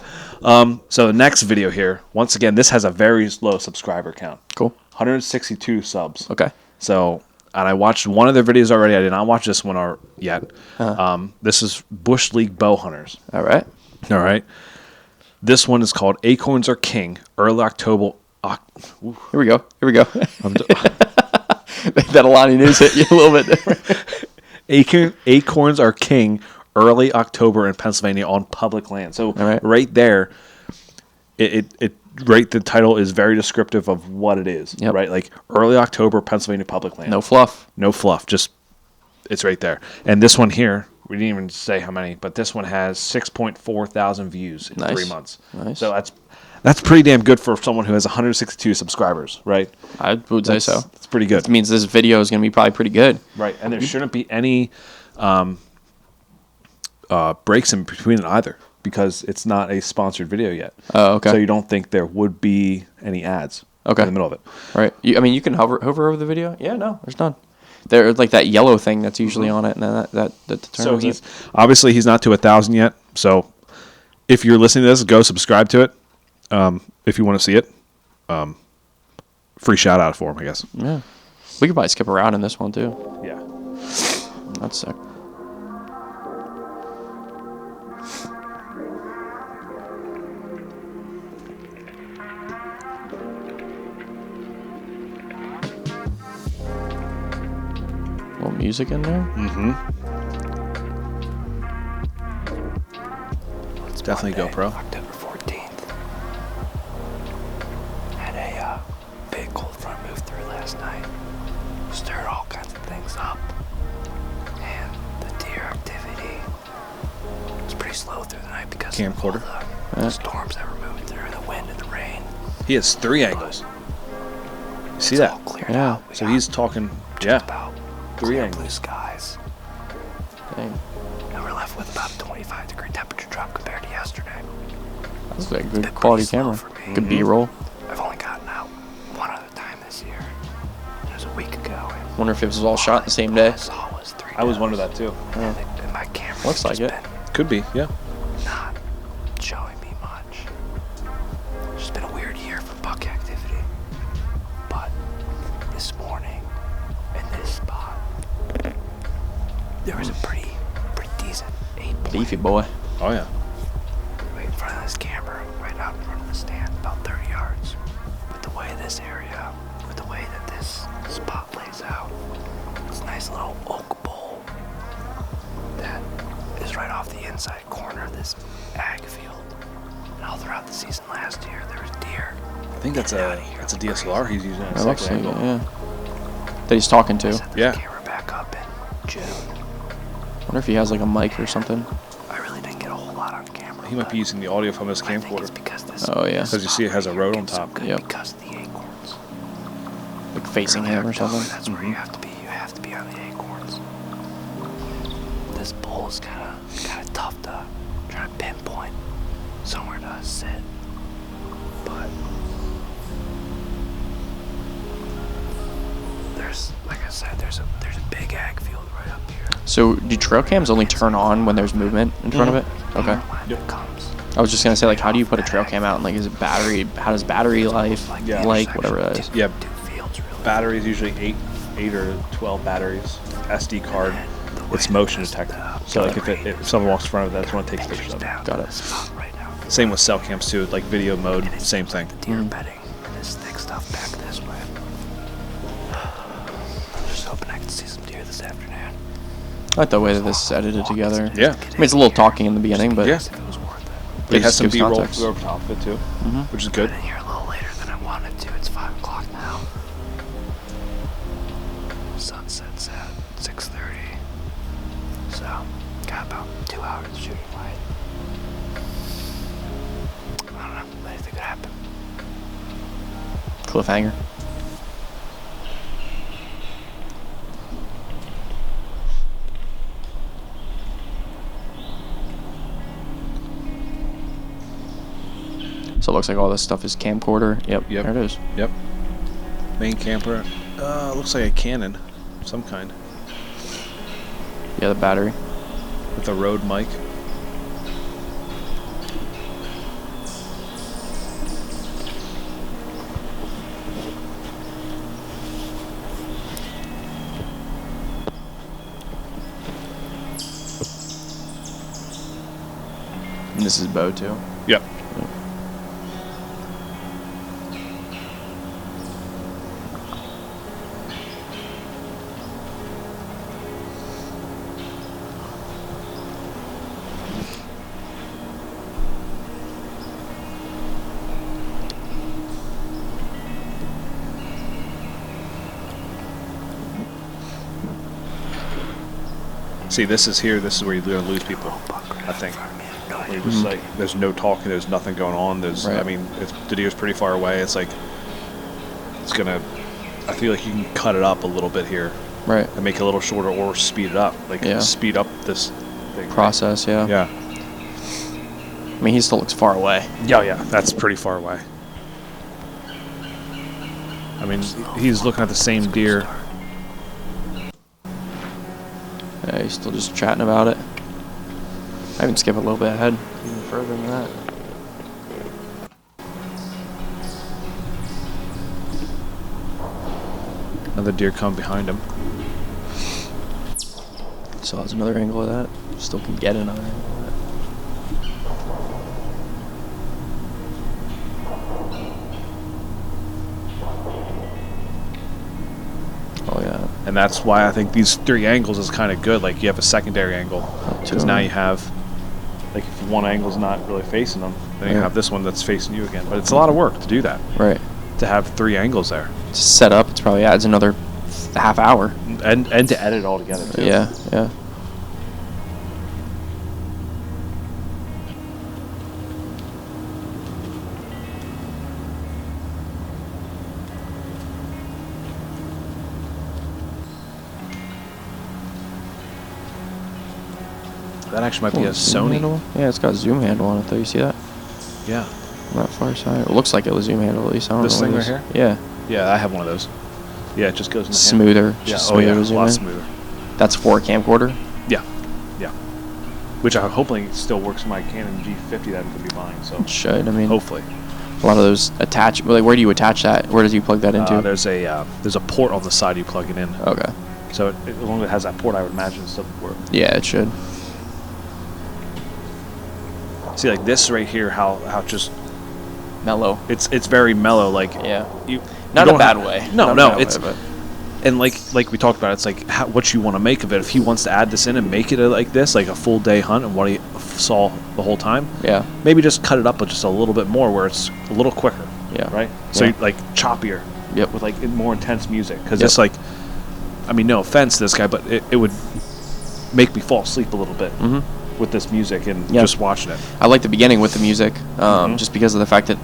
[SPEAKER 2] So the next video here, once again, this has a very low subscriber count.
[SPEAKER 1] Cool.
[SPEAKER 2] 162 subs.
[SPEAKER 1] Okay.
[SPEAKER 2] So, and I watched one of their videos already. I did not watch this one yet. This is Bush League Bow Hunters.
[SPEAKER 1] All right.
[SPEAKER 2] All right. This one is called Acorns Are King, early October.
[SPEAKER 1] Here we go. That Alani news hit you a little bit.
[SPEAKER 2] Acorns Are King, early October in Pennsylvania on public land. So right there, the title is very descriptive of what it is. Right, like early October, Pennsylvania public land.
[SPEAKER 1] No fluff.
[SPEAKER 2] Just it's right there. And this one here, we didn't even say how many, but this one has 6.4 thousand views in 3 months.
[SPEAKER 1] Nice.
[SPEAKER 2] So that's pretty damn good for someone who has 162 subscribers, right?
[SPEAKER 1] I would say so.
[SPEAKER 2] It's pretty good.
[SPEAKER 1] It means this video is going to be probably pretty good.
[SPEAKER 2] Right, and there shouldn't be any breaks in between it either because it's not a sponsored video yet.
[SPEAKER 1] Oh, okay.
[SPEAKER 2] So you don't think there would be any ads in the middle of it.
[SPEAKER 1] Right. You can hover over the video? Yeah, no, there's none. There's like that yellow thing that's usually on it, and then that determines
[SPEAKER 2] so obviously he's not to 1,000 yet. So if you're listening to this, go subscribe to it. If you want to see it, free shout out for him, I guess.
[SPEAKER 1] Yeah, we could probably skip around in this one too.
[SPEAKER 2] Yeah,
[SPEAKER 1] that's sick. A little music in there.
[SPEAKER 2] It's definitely GoPro.
[SPEAKER 3] October 14th. Had a big cold front move through last night. Stirred all kinds of things up. And the deer activity was pretty slow through the night because of all the storms that were moving through, the wind and the rain.
[SPEAKER 2] He has 3 angles. You see that?
[SPEAKER 3] All cleared out.
[SPEAKER 2] So he's talking,
[SPEAKER 3] about
[SPEAKER 2] 3
[SPEAKER 3] blue
[SPEAKER 2] angles.
[SPEAKER 3] skies.
[SPEAKER 1] Dang.
[SPEAKER 3] And we're left with about a 25-degree temperature drop compared to yesterday.
[SPEAKER 1] That's a good quality camera. Good B-roll.
[SPEAKER 3] I've only gotten out one other time this year. It was a week ago.
[SPEAKER 1] Wonder if it was all shot the same day.
[SPEAKER 2] I was wondering that too.
[SPEAKER 3] And my camera
[SPEAKER 1] Looks like it.
[SPEAKER 2] Could be, yeah.
[SPEAKER 3] Not showing me much. It's just been a weird year for buck activity. But this morning, in this spot, there was a pretty decent 8-point
[SPEAKER 1] Beefy boy.
[SPEAKER 2] Oh yeah.
[SPEAKER 3] right in front of this camera, right out in front of the stand, about 30 yards. With the way this area, with the way that this spot lays out, it's a nice little oak bowl that is right off the inside corner of this ag field. And all throughout the season last year, there was deer.
[SPEAKER 2] I think that's a DSLR he's using at
[SPEAKER 1] That looks
[SPEAKER 2] second
[SPEAKER 1] like it,
[SPEAKER 2] angle.
[SPEAKER 1] yeah. That he's talking to.
[SPEAKER 3] Set this
[SPEAKER 2] Yeah.
[SPEAKER 3] camera back up in June.
[SPEAKER 1] Wonder if he has like a mic or something.
[SPEAKER 3] I really didn't get a whole lot on camera.
[SPEAKER 2] He might be using the audio from his
[SPEAKER 3] I think it's
[SPEAKER 2] camcorder.
[SPEAKER 3] because this
[SPEAKER 1] Oh, yeah.
[SPEAKER 2] Because you see it has a road on top.
[SPEAKER 1] Yep.
[SPEAKER 3] Because of the acorns.
[SPEAKER 1] Like facing
[SPEAKER 3] Early
[SPEAKER 1] him or
[SPEAKER 3] October,
[SPEAKER 1] something.
[SPEAKER 3] That's where you have to be. You have to be on the acorns. This bull is kind of tough to try to pinpoint somewhere to sit. But there's, like I said, there's a big ag field right up here.
[SPEAKER 1] So do trail cams only turn on when there's movement in front of it? Okay.
[SPEAKER 3] When it comes.
[SPEAKER 1] I was just gonna say, like, how do you put a trail cam out? And like, is it battery? How does battery life?
[SPEAKER 2] Yeah.
[SPEAKER 1] Like whatever that is.
[SPEAKER 2] Yeah.
[SPEAKER 3] Two fields really.
[SPEAKER 2] Batteries usually 8 or 12 batteries. SD card. It's motion detected. So like if someone walks in front of it, that's when it takes pictures of it.
[SPEAKER 1] Got it.
[SPEAKER 3] Right now.
[SPEAKER 2] Same with cell cams too, like video mode, same thing.
[SPEAKER 3] The deer bedding and this thick stuff back this way. I'm just hoping I can see some deer this afternoon.
[SPEAKER 1] I like the way that this is edited together.
[SPEAKER 2] Yeah.
[SPEAKER 1] I mean, it's a little talking in the beginning, but
[SPEAKER 2] Yeah.
[SPEAKER 3] If it was worth it.
[SPEAKER 2] But it has
[SPEAKER 1] just
[SPEAKER 2] some
[SPEAKER 1] gives
[SPEAKER 2] B-roll
[SPEAKER 1] context.
[SPEAKER 2] over top of it too, which is good.
[SPEAKER 3] I've been here a little later than I wanted to. It's 5 o'clock now. Sun sets at 6:30. So, got about 2 hours of shooting light. I don't know. Anything could happen.
[SPEAKER 1] cliffhanger. So it looks like all this stuff is camcorder. Yep.
[SPEAKER 2] Yep.
[SPEAKER 1] There it is.
[SPEAKER 2] Yep. Main camper. Looks like a Canon, of some kind,
[SPEAKER 1] Yeah, the battery.
[SPEAKER 2] with a Rode mic.
[SPEAKER 1] And this is bow too.
[SPEAKER 2] Yep. See, this is here. This is where you're going to lose people, I think. Where you're just like, there's no talking. There's nothing going on. There's,
[SPEAKER 1] Right.
[SPEAKER 2] I mean, the deer's pretty far away. It's like, it's gonna. I feel like you can cut it up a little bit here
[SPEAKER 1] Right.
[SPEAKER 2] and make it a little shorter, or speed it up. Like
[SPEAKER 1] Yeah.
[SPEAKER 2] speed up this thing.
[SPEAKER 1] Process. Yeah.
[SPEAKER 2] Yeah.
[SPEAKER 1] I mean, he still looks far away.
[SPEAKER 2] Yeah, yeah. That's pretty far away. I mean, he's looking at the same deer.
[SPEAKER 1] Yeah, he's still just chatting about it. I even skip a little bit ahead, even further than that.
[SPEAKER 2] Another deer come behind him.
[SPEAKER 1] So that's another angle of that. Still can get another angle of that. Oh yeah.
[SPEAKER 2] And that's why I think these 3 angles is kind of good. Like, you have a secondary angle. Because now you have, like, if one angle's not really facing them, then you
[SPEAKER 1] Yeah.
[SPEAKER 2] have this one that's facing you again. But it's a lot of work to do that.
[SPEAKER 1] Right.
[SPEAKER 2] To have 3 angles there.
[SPEAKER 1] To set up, it's probably adds another half hour.
[SPEAKER 2] And to edit it all together, too.
[SPEAKER 1] Yeah, yeah.
[SPEAKER 2] That actually might be
[SPEAKER 1] Oh,
[SPEAKER 2] a
[SPEAKER 1] zoom
[SPEAKER 2] Sony.
[SPEAKER 1] handle? Yeah, it's got a zoom handle on it though. You see that?
[SPEAKER 2] Yeah.
[SPEAKER 1] On that far side. It looks like it was zoom handle at least. I don't
[SPEAKER 2] This
[SPEAKER 1] know what
[SPEAKER 2] thing
[SPEAKER 1] it
[SPEAKER 2] right
[SPEAKER 1] is. Yeah.
[SPEAKER 2] Yeah, I have one of those. Yeah, it just goes in the hand.
[SPEAKER 1] Smoother.
[SPEAKER 2] Yeah,
[SPEAKER 1] Just
[SPEAKER 2] oh yeah,
[SPEAKER 1] smoother to
[SPEAKER 2] a
[SPEAKER 1] zoom
[SPEAKER 2] lot
[SPEAKER 1] in.
[SPEAKER 2] smoother.
[SPEAKER 1] That's for a camcorder.
[SPEAKER 2] Yeah, yeah. Which I hopefully still works with my Canon G50 that I'm going to be buying, so
[SPEAKER 1] It should. I mean,
[SPEAKER 2] hopefully.
[SPEAKER 1] a lot of those attach. Like, where do you attach that? Where does you plug that into?
[SPEAKER 2] There's a port on the side you plug it in.
[SPEAKER 1] Okay.
[SPEAKER 2] So as long as it has that port, I would imagine it still would work.
[SPEAKER 1] Yeah, it should.
[SPEAKER 2] See, like this right here, how just
[SPEAKER 1] Mellow.
[SPEAKER 2] it's very mellow. Like
[SPEAKER 1] Yeah.
[SPEAKER 2] you
[SPEAKER 1] Not
[SPEAKER 2] don't
[SPEAKER 1] in a bad
[SPEAKER 2] have-
[SPEAKER 1] way.
[SPEAKER 2] No,
[SPEAKER 1] Not in a
[SPEAKER 2] no,
[SPEAKER 1] bad
[SPEAKER 2] it's
[SPEAKER 1] way,
[SPEAKER 2] and like we talked about, it's like what you want to make of it. If he wants to add this in and make it like this, like a full day hunt and what he saw the whole time,
[SPEAKER 1] yeah.
[SPEAKER 2] maybe just cut it up just a little bit more where it's a little quicker.
[SPEAKER 1] Yeah.
[SPEAKER 2] Right. So
[SPEAKER 1] Yeah.
[SPEAKER 2] like choppier.
[SPEAKER 1] Yep.
[SPEAKER 2] With like more intense music, because
[SPEAKER 1] Yep.
[SPEAKER 2] it's like, I mean, no offense to this guy, but it would make me fall asleep a little bit with this music and
[SPEAKER 1] Yeah.
[SPEAKER 2] just watching it.
[SPEAKER 1] I like the beginning with the music, just because of the fact that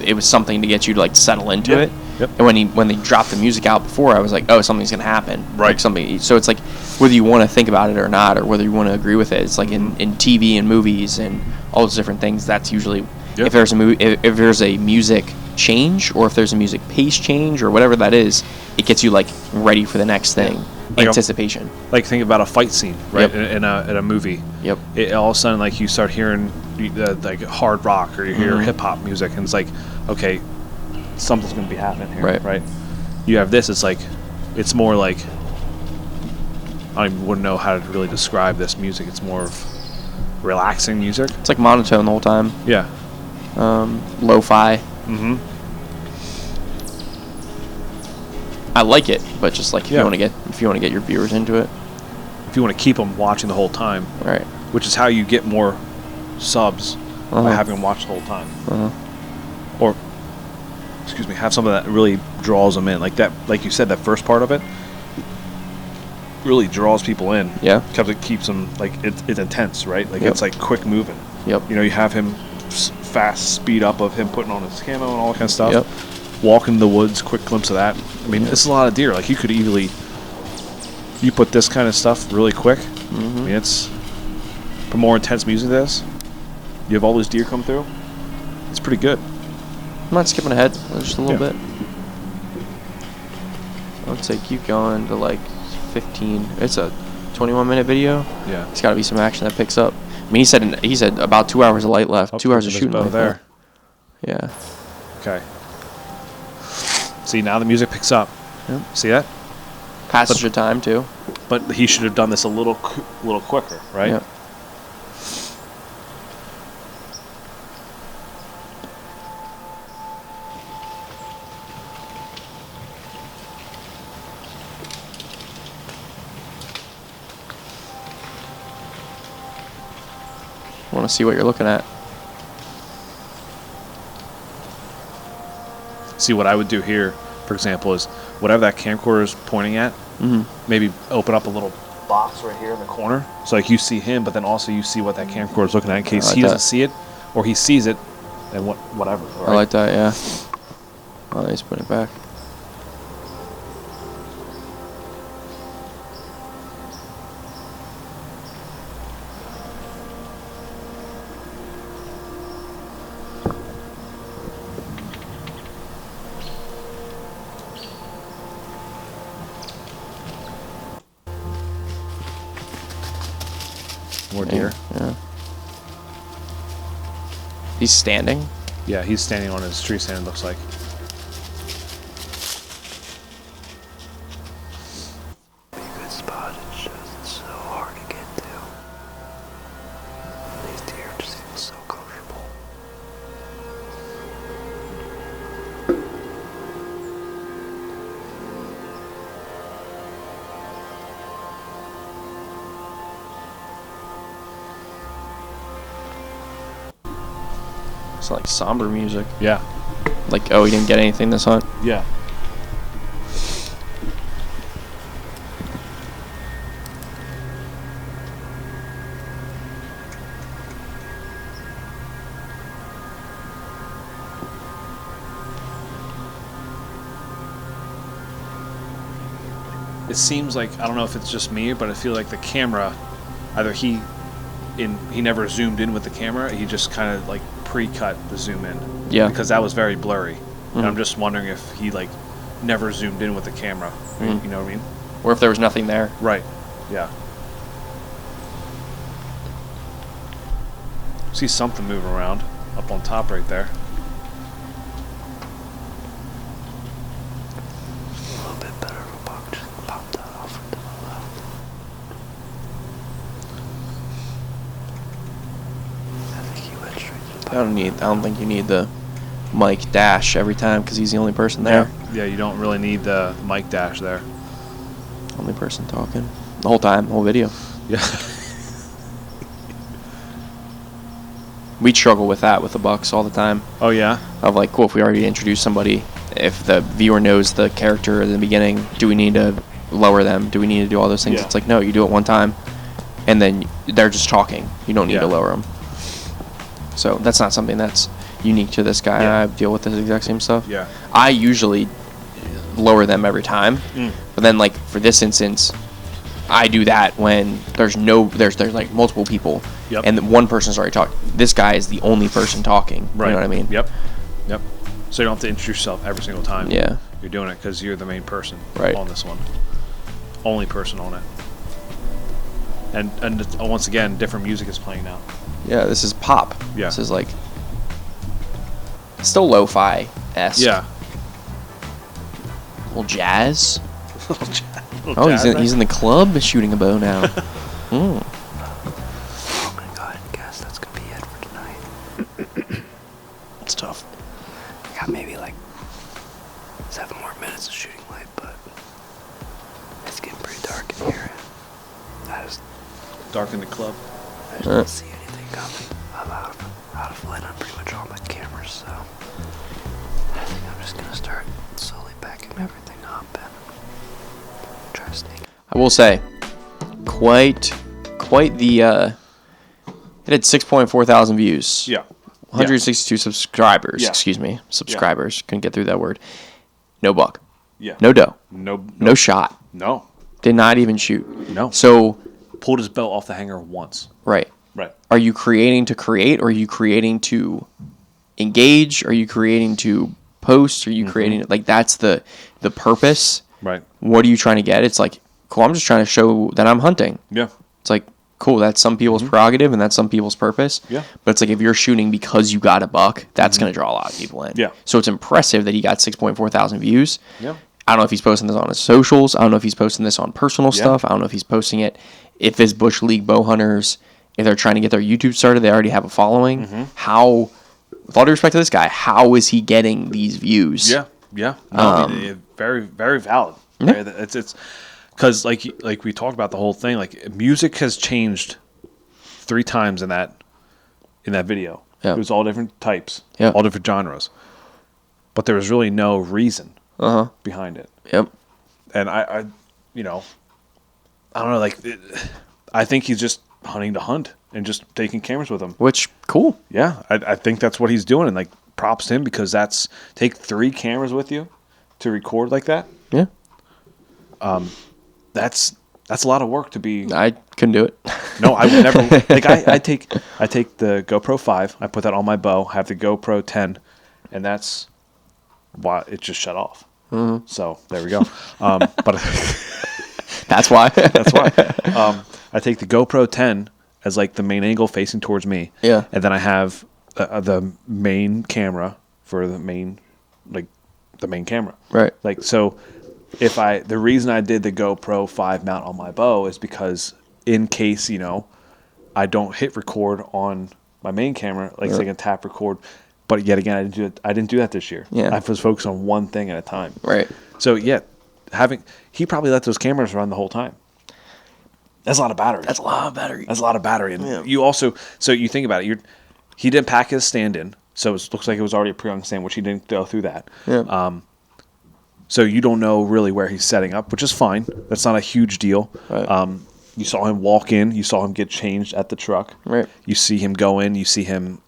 [SPEAKER 1] it was something to get you to like settle into
[SPEAKER 2] Yep.
[SPEAKER 1] it.
[SPEAKER 2] Yep.
[SPEAKER 1] And when they dropped the music out before, I was like, oh, something's gonna happen.
[SPEAKER 2] Right.
[SPEAKER 1] Like something. So it's like whether you want to think about it or not, or whether you want to agree with it. It's like in TV and movies and all those different things. That's usually
[SPEAKER 2] Yep.
[SPEAKER 1] if there's a if there's a music change or if there's a music pace change or whatever that is, it gets you like ready for the next thing.
[SPEAKER 2] Like
[SPEAKER 1] Anticipation.
[SPEAKER 2] Like think about a fight scene, right?
[SPEAKER 1] Yep.
[SPEAKER 2] In a movie.
[SPEAKER 1] Yep.
[SPEAKER 2] It all of a sudden like you start hearing like hard rock or you hear hip hop music, and it's like, okay, something's gonna be happening here,
[SPEAKER 1] Right.
[SPEAKER 2] right? You have this. It's like, it's more like, I wouldn't know how to really describe this music. It's more of relaxing music.
[SPEAKER 1] It's like monotone the whole time.
[SPEAKER 2] Yeah.
[SPEAKER 1] Lo-fi.
[SPEAKER 2] Mm-hmm.
[SPEAKER 1] I like it, but just like if
[SPEAKER 2] Yeah.
[SPEAKER 1] you want to get your viewers into it,
[SPEAKER 2] If you want to keep them watching the whole time,
[SPEAKER 1] right?
[SPEAKER 2] which is how you get more subs
[SPEAKER 1] Uh-huh.
[SPEAKER 2] by having them watch the whole time,
[SPEAKER 1] Uh-huh.
[SPEAKER 2] or excuse me, have something that really draws them in, like that. Like you said, that first part of it really draws people in.
[SPEAKER 1] Yeah.
[SPEAKER 2] Because it keeps them like it's intense, right? Like
[SPEAKER 1] Yep.
[SPEAKER 2] it's like quick moving.
[SPEAKER 1] Yep.
[SPEAKER 2] You know, you have him fast speed up of him putting on his camo and all that kind of stuff.
[SPEAKER 1] Yep.
[SPEAKER 2] Walk in the woods, quick glimpse of that. I mean, it's a lot of deer. Like you could easily, you put this kind of stuff really quick. I mean, it's for more intense music. This, you have all those deer come through. It's pretty good.
[SPEAKER 1] I'm not skipping ahead just a little
[SPEAKER 2] Yeah.
[SPEAKER 1] bit. I would say keep going to like 15. It's a 21-minute video.
[SPEAKER 2] Yeah.
[SPEAKER 1] It's got to be some action that picks up. I mean, he said about 2 hours of light left. 2 hours of shooting
[SPEAKER 2] bow
[SPEAKER 1] light
[SPEAKER 2] there.
[SPEAKER 1] left. Yeah.
[SPEAKER 2] Okay. See, now the music picks up.
[SPEAKER 1] Yep.
[SPEAKER 2] See that?
[SPEAKER 1] Passage of time too.
[SPEAKER 2] But he should have done this a little quicker, right?
[SPEAKER 1] Yep. Want to see what you're looking at.
[SPEAKER 2] See, what I would do here, for example, is whatever that camcorder is pointing at, maybe open up a little box right here in the corner. So like you see him, but then also you see what that camcorder is looking at in case
[SPEAKER 1] like
[SPEAKER 2] he doesn't
[SPEAKER 1] that.
[SPEAKER 2] see it, or he sees it, and whatever. Right?
[SPEAKER 1] I like that, yeah. Oh, he's putting it back.
[SPEAKER 2] More deer.
[SPEAKER 1] Yeah. He's standing.
[SPEAKER 2] Yeah, he's standing on his tree stand, it looks like.
[SPEAKER 3] Be a good spot. It's just so hard to get to. These deer just feel so comfortable.
[SPEAKER 1] It's like somber music.
[SPEAKER 2] Yeah.
[SPEAKER 1] Like, oh, he didn't get anything this hunt.
[SPEAKER 2] Yeah. It seems like, I don't know if it's just me, but I feel like the camera, either he never zoomed in with the camera, he just kind of like pre-cut the zoom in.
[SPEAKER 1] Yeah.
[SPEAKER 2] Because that was very blurry. And I'm
[SPEAKER 1] Mhm.
[SPEAKER 2] just wondering if he like never zoomed in with the camera.
[SPEAKER 1] Mhm.
[SPEAKER 2] You know what I mean?
[SPEAKER 1] Or if there was nothing there.
[SPEAKER 2] Right. Yeah. See something moving around up on top right there.
[SPEAKER 3] A little bit better of a buck just popped out off the
[SPEAKER 1] I don't think you need the mic dash every time because he's the only person there.
[SPEAKER 2] Yeah, you don't really need the mic dash there.
[SPEAKER 1] Only person talking the whole time, the whole video.
[SPEAKER 2] Yeah.
[SPEAKER 1] We struggle with that with the Bucks all the time.
[SPEAKER 2] Oh yeah.
[SPEAKER 1] Of like, cool, if we already introduced somebody, if the viewer knows the character in the beginning, do we need to lower them? Do we need to do all those things?
[SPEAKER 2] Yeah.
[SPEAKER 1] It's like, no, you do it one time, and then they're just talking. You don't need to lower them. So that's not something that's unique to this guy.
[SPEAKER 2] Yeah.
[SPEAKER 1] I deal with this exact same stuff.
[SPEAKER 2] Yeah.
[SPEAKER 1] I usually lower them every time, but then like for this instance, I do that when there's like multiple people, and one person's already talking. This guy is the only person talking.
[SPEAKER 2] Right.
[SPEAKER 1] You know what I mean?
[SPEAKER 2] Yep. So you don't have to introduce yourself every single time.
[SPEAKER 1] Yeah.
[SPEAKER 2] You're doing it because you're the main person
[SPEAKER 1] Right.
[SPEAKER 2] on this one. Only person on it. And once again, different music is playing now.
[SPEAKER 1] Yeah, this is pop.
[SPEAKER 2] Yeah.
[SPEAKER 1] This is like still lo-fi-esque.
[SPEAKER 2] Yeah.
[SPEAKER 1] Little jazz.
[SPEAKER 2] Little jazz
[SPEAKER 1] He's in the club shooting a bow now.
[SPEAKER 3] I'm gonna go ahead and guess that's gonna be it for tonight.
[SPEAKER 1] It's tough.
[SPEAKER 3] I got maybe like 7 more minutes of shooting light, but it's getting pretty dark in here. I just
[SPEAKER 2] Dark in the club.
[SPEAKER 3] don't see anything coming. I'm out of light on pretty much all my cameras, so I think I'm just gonna start slowly backing everything up and try to stay.
[SPEAKER 1] I will say, quite the. It had 6.4 thousand views.
[SPEAKER 2] Yeah.
[SPEAKER 1] 162 subscribers.
[SPEAKER 2] Yeah.
[SPEAKER 1] Excuse me, subscribers. Couldn't get through that word. No buck.
[SPEAKER 2] Yeah.
[SPEAKER 1] No doe.
[SPEAKER 2] No
[SPEAKER 1] shot.
[SPEAKER 2] No.
[SPEAKER 1] Did not even shoot.
[SPEAKER 2] No.
[SPEAKER 1] So,
[SPEAKER 2] Pulled his belt off the hanger once.
[SPEAKER 1] right.
[SPEAKER 2] Right.
[SPEAKER 1] Are you creating to create, or are you creating to engage? Are you creating to post? Are you creating like that's the purpose?
[SPEAKER 2] Right.
[SPEAKER 1] What are you trying to get? It's like, cool, I'm just trying to show that I'm hunting.
[SPEAKER 2] Yeah.
[SPEAKER 1] It's like, cool, that's some people's prerogative and that's some people's purpose.
[SPEAKER 2] Yeah.
[SPEAKER 1] But it's like if you're shooting because you got a buck, that's going to draw a lot of people in.
[SPEAKER 2] Yeah.
[SPEAKER 1] So it's impressive that he got 6.4 thousand views.
[SPEAKER 2] Yeah.
[SPEAKER 1] I don't know if he's posting this on his socials. I don't know if he's posting this on personal stuff. I don't know if he's posting it. If his Bush League bow hunters, if they're trying to get their YouTube started, they already have a following. How, with all due respect to this guy, how is he getting these views?
[SPEAKER 2] Yeah. Yeah. No, very, very valid.
[SPEAKER 1] Yeah.
[SPEAKER 2] It's because like we talked about the whole thing. Like music has changed 3 times in that video.
[SPEAKER 1] Yeah.
[SPEAKER 2] It was all different types.
[SPEAKER 1] Yeah.
[SPEAKER 2] All different genres. But there was really no reason behind it.
[SPEAKER 1] Yep.
[SPEAKER 2] And I don't know. Like I think he's just hunting to hunt and just taking cameras with him.
[SPEAKER 1] Which, cool.
[SPEAKER 2] Yeah, I think that's what he's doing, and like props to him because take 3 cameras with you to record like that.
[SPEAKER 1] Yeah.
[SPEAKER 2] That's a lot of work to be.
[SPEAKER 1] I couldn't do it.
[SPEAKER 2] No, I would never. Like I take the GoPro 5, I put that on my bow, have the GoPro 10, and that's why it just shut off. So there we go. But
[SPEAKER 1] That's why.
[SPEAKER 2] that's why. I take the GoPro 10 as like the main angle facing towards me.
[SPEAKER 1] Yeah.
[SPEAKER 2] And then I have the main camera for the main camera.
[SPEAKER 1] Right.
[SPEAKER 2] Like, so the reason I did the GoPro 5 mount on my bow is because in case, I don't hit record on my main camera, like so I can tap record. But yet again, I didn't do that this year.
[SPEAKER 1] Yeah.
[SPEAKER 2] I was focused on one thing at a time.
[SPEAKER 1] Right.
[SPEAKER 2] So yeah, he probably let those cameras run the whole time. That's a lot of battery.
[SPEAKER 1] That's a lot of battery.
[SPEAKER 2] That's a lot of battery. And you also, so you think about it, he didn't pack his stand in, so it looks like it was already a pre-hung stand, which he didn't go through that.
[SPEAKER 1] Yeah.
[SPEAKER 2] So you don't know really where he's setting up, which is fine. That's not a huge deal.
[SPEAKER 1] Right.
[SPEAKER 2] You saw him walk in. You saw him get changed at the truck.
[SPEAKER 1] Right.
[SPEAKER 2] You see him go in. You see him,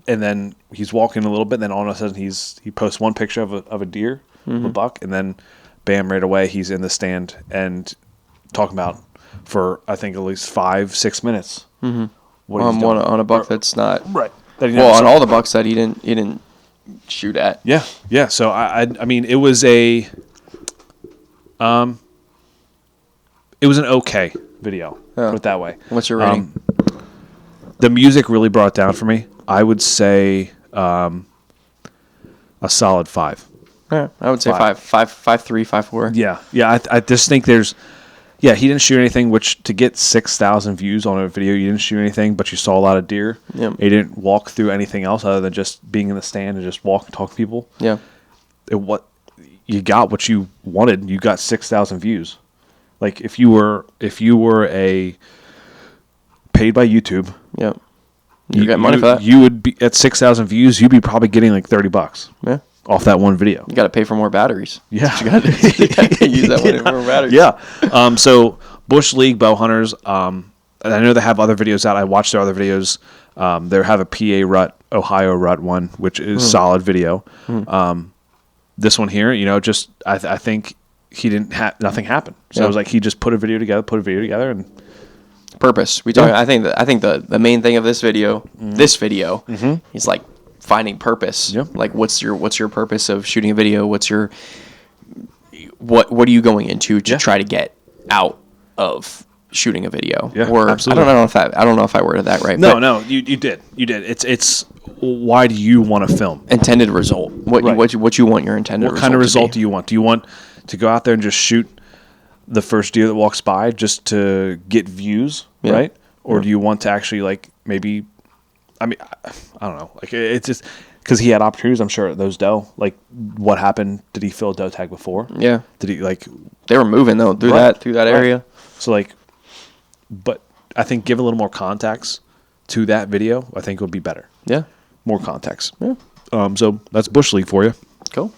[SPEAKER 2] and then he's walking a little bit. Then all of a sudden he posts one picture of a deer, of a buck, and then bam, right away he's in the stand and talking about for I think at least 5-6 minutes. What he's doing.
[SPEAKER 1] on a buck that's not
[SPEAKER 2] right.
[SPEAKER 1] Well, on all the bucks that he didn't shoot at.
[SPEAKER 2] Yeah, yeah. So I mean, it was an okay video. Put it that way.
[SPEAKER 1] What's your rating?
[SPEAKER 2] The music really brought it down for me. I would say a solid 5.
[SPEAKER 1] Yeah, I would say 5.3, 5.4.
[SPEAKER 2] Yeah, yeah. I just think there's Yeah, he didn't shoot anything, which to get 6,000 views on a video, you didn't shoot anything, but you saw a lot of deer.
[SPEAKER 1] Yep.
[SPEAKER 2] He didn't walk through anything else other than just being in the stand and just walk and talk to people.
[SPEAKER 1] Yeah.
[SPEAKER 2] You got what you wanted. You got 6,000 views. Like if you were a paid by YouTube,
[SPEAKER 1] Yep. You get money for that.
[SPEAKER 2] You would be at 6,000 views. You'd be probably getting like $30
[SPEAKER 1] Yeah.
[SPEAKER 2] off that one video.
[SPEAKER 1] You got to pay for more batteries.
[SPEAKER 2] Yeah.
[SPEAKER 1] You got to use that money for more batteries.
[SPEAKER 2] Yeah. So Bush League Bow Hunters. I know they have other videos out. I watched their other videos. They have a PA rut, Ohio rut one, which is solid video. This one here, just I think he didn't have nothing happened. So it was like he just put a video together, and
[SPEAKER 1] Purpose. I think the main thing of this video, is like finding purpose.
[SPEAKER 2] Yeah.
[SPEAKER 1] Like what's your purpose of shooting a video? What are you going into to try to get out of shooting a video?
[SPEAKER 2] Yeah,
[SPEAKER 1] or
[SPEAKER 2] absolutely.
[SPEAKER 1] I don't know if I worded that right.
[SPEAKER 2] No, you did. It's why do you want to film?
[SPEAKER 1] Intended result. What you want your intended result.
[SPEAKER 2] What kind of result
[SPEAKER 1] to
[SPEAKER 2] do you want? Do you want to go out there and just shoot the first deer that walks by just to get views, right? Or do you want to actually like maybe? I mean, I don't know. Like it's just because he had opportunities. I'm sure at those doe. Like what happened? Did he fill a doe tag before?
[SPEAKER 1] Yeah.
[SPEAKER 2] Did he like?
[SPEAKER 1] They were moving though through that area.
[SPEAKER 2] So like, but I think give a little more context to that video. I think would be better.
[SPEAKER 1] Yeah.
[SPEAKER 2] More context.
[SPEAKER 1] Yeah.
[SPEAKER 2] So that's Bush League for you.
[SPEAKER 1] Cool.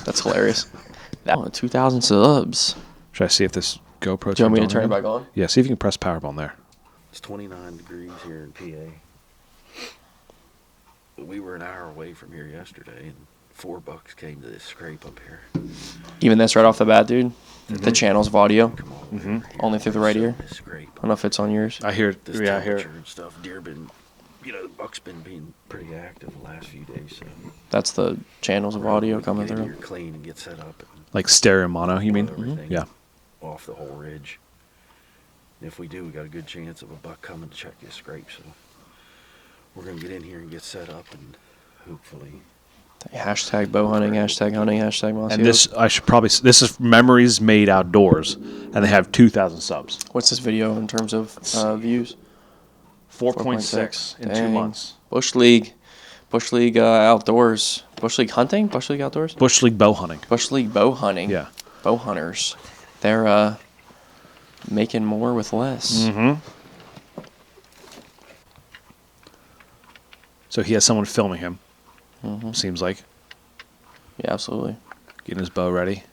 [SPEAKER 1] That's hilarious. 2,000 subs.
[SPEAKER 2] Should I see if this GoPro?
[SPEAKER 1] Do you want me to turn it back on?
[SPEAKER 2] Yeah. See if you can press power button there.
[SPEAKER 5] It's 29 degrees here in PA. We were an hour away from here yesterday, and 4 bucks came to this scrape up here.
[SPEAKER 1] Even this right off the bat, dude. The channels of audio.
[SPEAKER 5] Come on,
[SPEAKER 1] Only through the right ear.
[SPEAKER 5] This scrape.
[SPEAKER 1] I don't know if it's on yours.
[SPEAKER 2] I hear it.
[SPEAKER 5] This
[SPEAKER 2] Yeah, I hear it.
[SPEAKER 5] temperature and stuff. Deer been, the buck's been being pretty active the last few days. So
[SPEAKER 1] That's the channels of audio coming
[SPEAKER 5] get
[SPEAKER 1] through.
[SPEAKER 5] deer clean and get set up. And
[SPEAKER 2] Like stereo mono, you mean?
[SPEAKER 5] everything
[SPEAKER 2] Yeah.
[SPEAKER 5] Off the whole ridge. And if we do, we got a good chance of a buck coming to check this scrape. So we're gonna get in here and get set up, and hopefully.
[SPEAKER 1] Hashtag bow hunting, hashtag hunting, hashtag mossy
[SPEAKER 2] And this, I should probably. This is Memories Made Outdoors, and they have 2,000 subs.
[SPEAKER 1] What's this video in terms of views?
[SPEAKER 2] 4.6 in 2
[SPEAKER 1] Dang.
[SPEAKER 2] months.
[SPEAKER 1] Bush League Outdoors. Bush League Hunting? Bush League Outdoors?
[SPEAKER 2] Bush League Bow Hunting.
[SPEAKER 1] Bush League Bow Hunting.
[SPEAKER 2] Yeah.
[SPEAKER 1] Bow hunters. They're making more with less.
[SPEAKER 2] So he has someone filming him. Seems like
[SPEAKER 1] Yeah, absolutely.
[SPEAKER 2] getting his bow ready.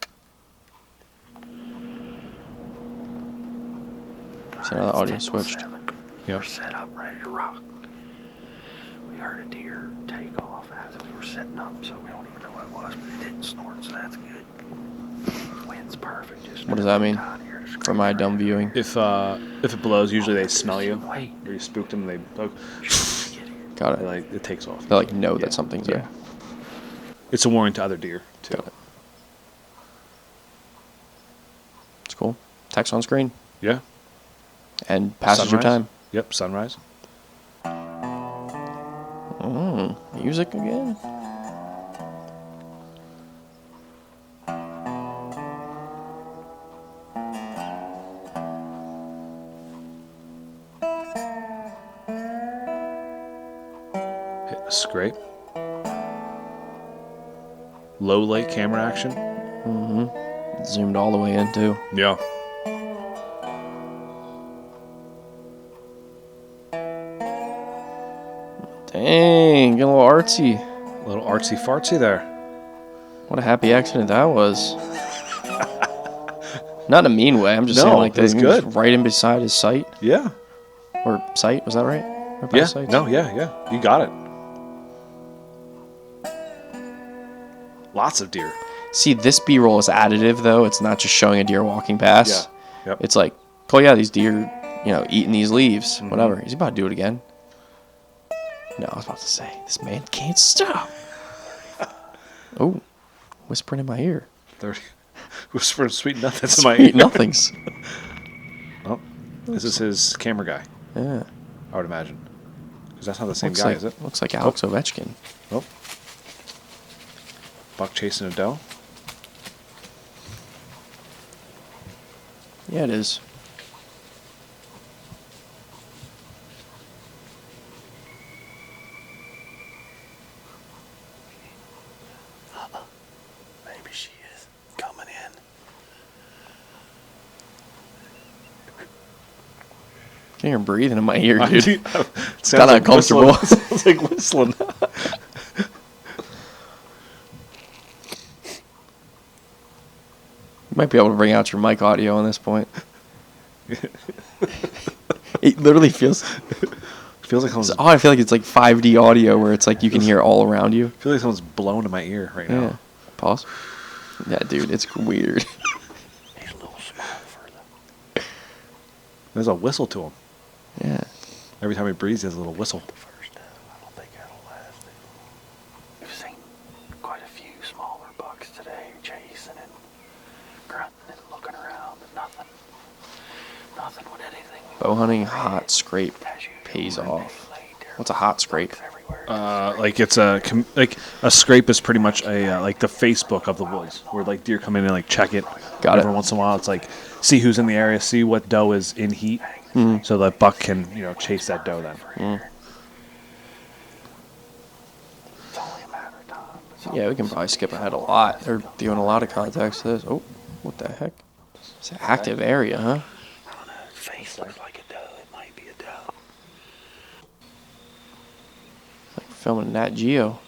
[SPEAKER 1] So now the audio switched.
[SPEAKER 2] Yep.
[SPEAKER 3] We're set up, ready to rock. We heard a deer take off as we were setting up, so we don't even know what it was, but it didn't snort, so that's good. Wind's perfect. Just
[SPEAKER 1] What does that mean?
[SPEAKER 3] out here to
[SPEAKER 1] For my dumb viewing.
[SPEAKER 2] If it blows, usually they smell you.
[SPEAKER 3] Wait.
[SPEAKER 2] Or you spooked them, and they poke.
[SPEAKER 1] Got
[SPEAKER 2] And,
[SPEAKER 1] it.
[SPEAKER 2] like it takes off.
[SPEAKER 1] They know that something's there.
[SPEAKER 2] It's a warning to other deer too.
[SPEAKER 1] Got it. It's cool. Text on screen.
[SPEAKER 2] Yeah.
[SPEAKER 1] And passes your
[SPEAKER 2] Sunrise.
[SPEAKER 1] time.
[SPEAKER 2] Yep. Sunrise.
[SPEAKER 1] Music again.
[SPEAKER 2] Hit the scrape. Low light camera action.
[SPEAKER 1] Zoomed all the way in too.
[SPEAKER 2] Yeah.
[SPEAKER 1] Dang, getting a little artsy.
[SPEAKER 2] A little artsy fartsy there.
[SPEAKER 1] What a happy accident that was. Not in a mean way. I'm just saying,
[SPEAKER 2] No,
[SPEAKER 1] like,
[SPEAKER 2] it's
[SPEAKER 1] that
[SPEAKER 2] good.
[SPEAKER 1] right in beside his sight
[SPEAKER 2] Yeah.
[SPEAKER 1] or sight. Was that right? Right by
[SPEAKER 2] Yeah.
[SPEAKER 1] his sights?
[SPEAKER 2] No. Yeah. You got it. Lots of deer.
[SPEAKER 1] See, this B-roll is additive though. It's not just showing a deer walking past.
[SPEAKER 2] Yeah. Yep.
[SPEAKER 1] It's like, oh yeah, these deer, eating these leaves. Whatever. He's about to do it again. No, I was about to say, this man can't stop. Oh, whispering in my ear.
[SPEAKER 2] They're whispering sweet nothings in my
[SPEAKER 1] Sweet
[SPEAKER 2] ear.
[SPEAKER 1] nothings.
[SPEAKER 2] Oh, this is his camera guy,
[SPEAKER 1] Yeah.
[SPEAKER 2] I would imagine. Because that's not the same
[SPEAKER 1] Looks
[SPEAKER 2] guy,
[SPEAKER 1] like,
[SPEAKER 2] is it?
[SPEAKER 1] Looks like Alex Ovechkin.
[SPEAKER 2] Oh. Buck chasing a doe.
[SPEAKER 1] Yeah, it is. Can't hear breathing in my ear, dude.
[SPEAKER 2] Sounds
[SPEAKER 1] Kinda uncomfortable.
[SPEAKER 2] Sounds like whistling.
[SPEAKER 1] You might be able to bring out your mic audio on this point. It literally feels.
[SPEAKER 2] Feels like someone's.
[SPEAKER 1] It's odd. I feel like it's like 5D audio where it's like you can hear all around you.
[SPEAKER 2] I feel like someone's blowing in my ear right now.
[SPEAKER 1] Yeah. Pause. Yeah, dude, it's weird.
[SPEAKER 5] He's a little small for the
[SPEAKER 2] There's a whistle to him.
[SPEAKER 1] Yeah.
[SPEAKER 2] Every time he breathes, he has a little whistle.
[SPEAKER 5] first. I don't think that'll last. We've seen quite a few smaller bucks today chasing and grunting and looking around, but nothing with anything.
[SPEAKER 1] Bow hunting hot scrape
[SPEAKER 5] As usual,
[SPEAKER 1] pays
[SPEAKER 5] Monday
[SPEAKER 1] off.
[SPEAKER 5] late, there
[SPEAKER 1] What's a
[SPEAKER 5] was
[SPEAKER 1] hot scrape?
[SPEAKER 5] bucks everywhere.
[SPEAKER 2] Like it's like a scrape is pretty much a like the Facebook of the woods, where like deer come in and like check it.
[SPEAKER 1] Got it.
[SPEAKER 2] Every once in a while, it's like see who's in the area, see what doe is in heat, so that buck can chase that doe then.
[SPEAKER 5] It's only a matter of time. It's
[SPEAKER 1] Yeah, we can probably skip ahead a lot. They're doing a lot of context to this. Oh, what the heck? It's an active area, huh?
[SPEAKER 5] I don't know. His face looks like a doe. It might be a doe.
[SPEAKER 1] Like filming Nat Geo.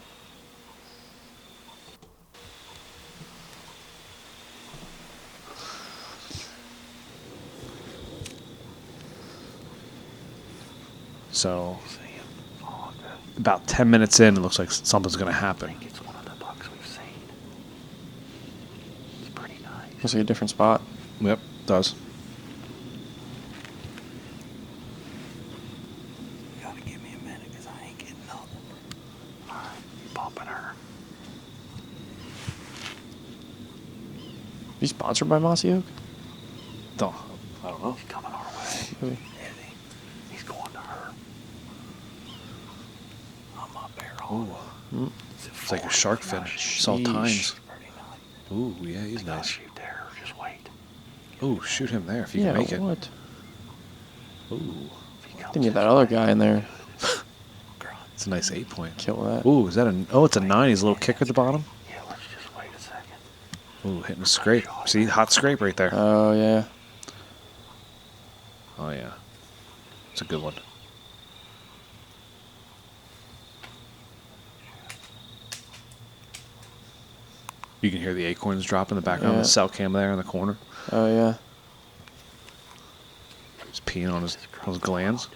[SPEAKER 2] So
[SPEAKER 5] See him. Oh, good.
[SPEAKER 2] about 10 minutes in, it looks like something's gonna
[SPEAKER 5] I
[SPEAKER 2] happen.
[SPEAKER 5] think it's one of the bucks we've seen. It's pretty nice.
[SPEAKER 1] Looks like a different spot.
[SPEAKER 2] Yep, does.
[SPEAKER 5] You gotta give me a minute because I ain't getting nothing. Alright, you bumping her.
[SPEAKER 1] You sponsored by Mossy Oak?
[SPEAKER 2] Don't. I don't know.
[SPEAKER 5] He's coming our way.
[SPEAKER 1] Really?
[SPEAKER 5] Is he? He's going to her. I'm up there. Oh.
[SPEAKER 2] It's like a shark fin. It's all tines.
[SPEAKER 5] Pretty nice.
[SPEAKER 2] Ooh, yeah, he's
[SPEAKER 5] Gotta
[SPEAKER 2] nice.
[SPEAKER 5] shoot there. Just wait.
[SPEAKER 2] Ooh, shoot him there if you
[SPEAKER 1] Yeah,
[SPEAKER 2] can make it.
[SPEAKER 1] what?
[SPEAKER 2] Ooh,
[SPEAKER 5] If he comes
[SPEAKER 1] Then you have
[SPEAKER 5] this
[SPEAKER 1] that other
[SPEAKER 5] way,
[SPEAKER 1] guy in there.
[SPEAKER 5] grunt.
[SPEAKER 2] it's a nice 8-point.
[SPEAKER 1] Kill that.
[SPEAKER 2] Ooh, is that a? Oh, it's a 9. He's a little kick at the bottom.
[SPEAKER 5] Yeah, let's just wait a second.
[SPEAKER 2] Ooh, hitting a scrape. See, hot scrape right there.
[SPEAKER 1] Oh, yeah.
[SPEAKER 2] Oh yeah, it's a good one. You can hear the acorns drop in the background.
[SPEAKER 1] Yeah.
[SPEAKER 2] The cell cam there in the corner.
[SPEAKER 1] Oh, yeah.
[SPEAKER 2] He's peeing on his glands.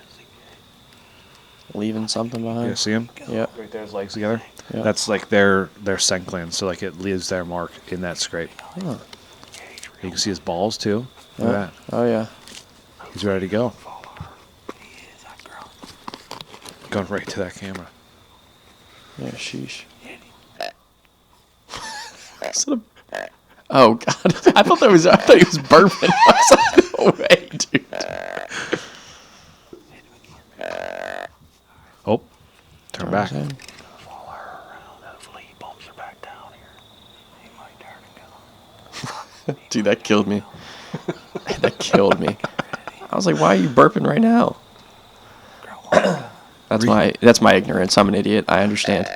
[SPEAKER 1] Leaving something behind.
[SPEAKER 2] You see him?
[SPEAKER 1] Yeah.
[SPEAKER 2] Right there, his legs together.
[SPEAKER 1] Yeah.
[SPEAKER 2] That's like their scent glands. So like it leaves their mark in that scrape.
[SPEAKER 1] Huh.
[SPEAKER 2] You can see his balls too. Look at
[SPEAKER 1] Yeah.
[SPEAKER 2] that.
[SPEAKER 1] Oh, yeah.
[SPEAKER 2] He's ready to go.
[SPEAKER 5] He is, that girl.
[SPEAKER 2] Going right to that camera.
[SPEAKER 1] Yeah, sheesh. Oh, God. I thought he was burping. I was like, no way, dude.
[SPEAKER 2] Oh, turn back.
[SPEAKER 5] Follow her around. Hopefully he bumps her back down here. He might turn and go.
[SPEAKER 1] Dude, that killed me. That killed me. I was like, why are you burping right now? That's my ignorance. I'm an idiot. I understand.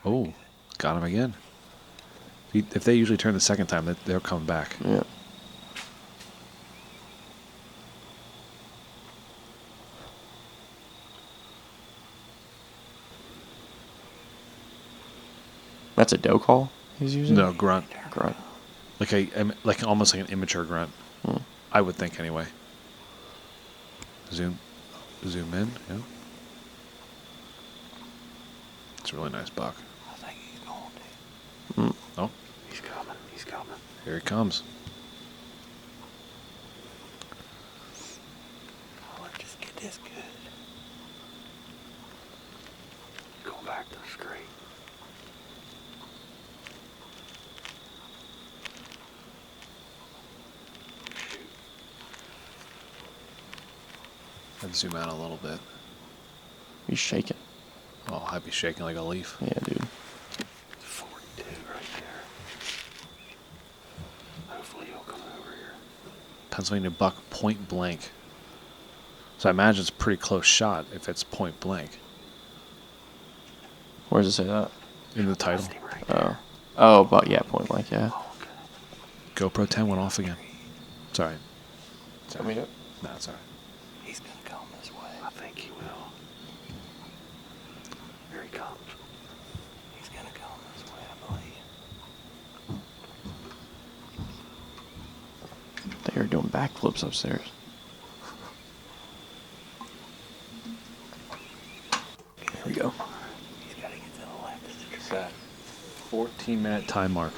[SPEAKER 2] Oh, got him again. If they usually turn the second time, they'll come back.
[SPEAKER 1] Yeah. That's a doe call he's using?
[SPEAKER 2] No, grunt.
[SPEAKER 1] Grunt.
[SPEAKER 2] Like almost like an immature grunt. I would think anyway. Zoom in. Yeah. It's a really nice buck.
[SPEAKER 5] I think he's going to.
[SPEAKER 2] Oh,
[SPEAKER 5] He's coming. He's coming.
[SPEAKER 2] here he comes.
[SPEAKER 5] Oh, let's just get this good. Going back to the scrape. Shoot.
[SPEAKER 2] I'd zoom out a little bit.
[SPEAKER 1] He's shaking.
[SPEAKER 2] Oh, I'd be shaking like a leaf.
[SPEAKER 1] Yeah, dude.
[SPEAKER 5] 42 right there. Hopefully he'll come over here.
[SPEAKER 2] Pennsylvania buck point blank. So I imagine it's a pretty close shot if it's point blank
[SPEAKER 1] Where does it say that?
[SPEAKER 2] in the title.
[SPEAKER 5] That's him right there.
[SPEAKER 1] Oh, but yeah, point blank, yeah.
[SPEAKER 5] Oh, okay.
[SPEAKER 2] GoPro 10 went off again. Sorry.
[SPEAKER 1] Want me to?
[SPEAKER 2] No, it's all right.
[SPEAKER 5] He's gonna come this way. I think he will. Here he comes. He's gonna come this way, I believe.
[SPEAKER 1] They are doing backflips upstairs. Here we go.
[SPEAKER 5] He's gotta get to the left of the tree.
[SPEAKER 2] What's that? 14-minute time mark.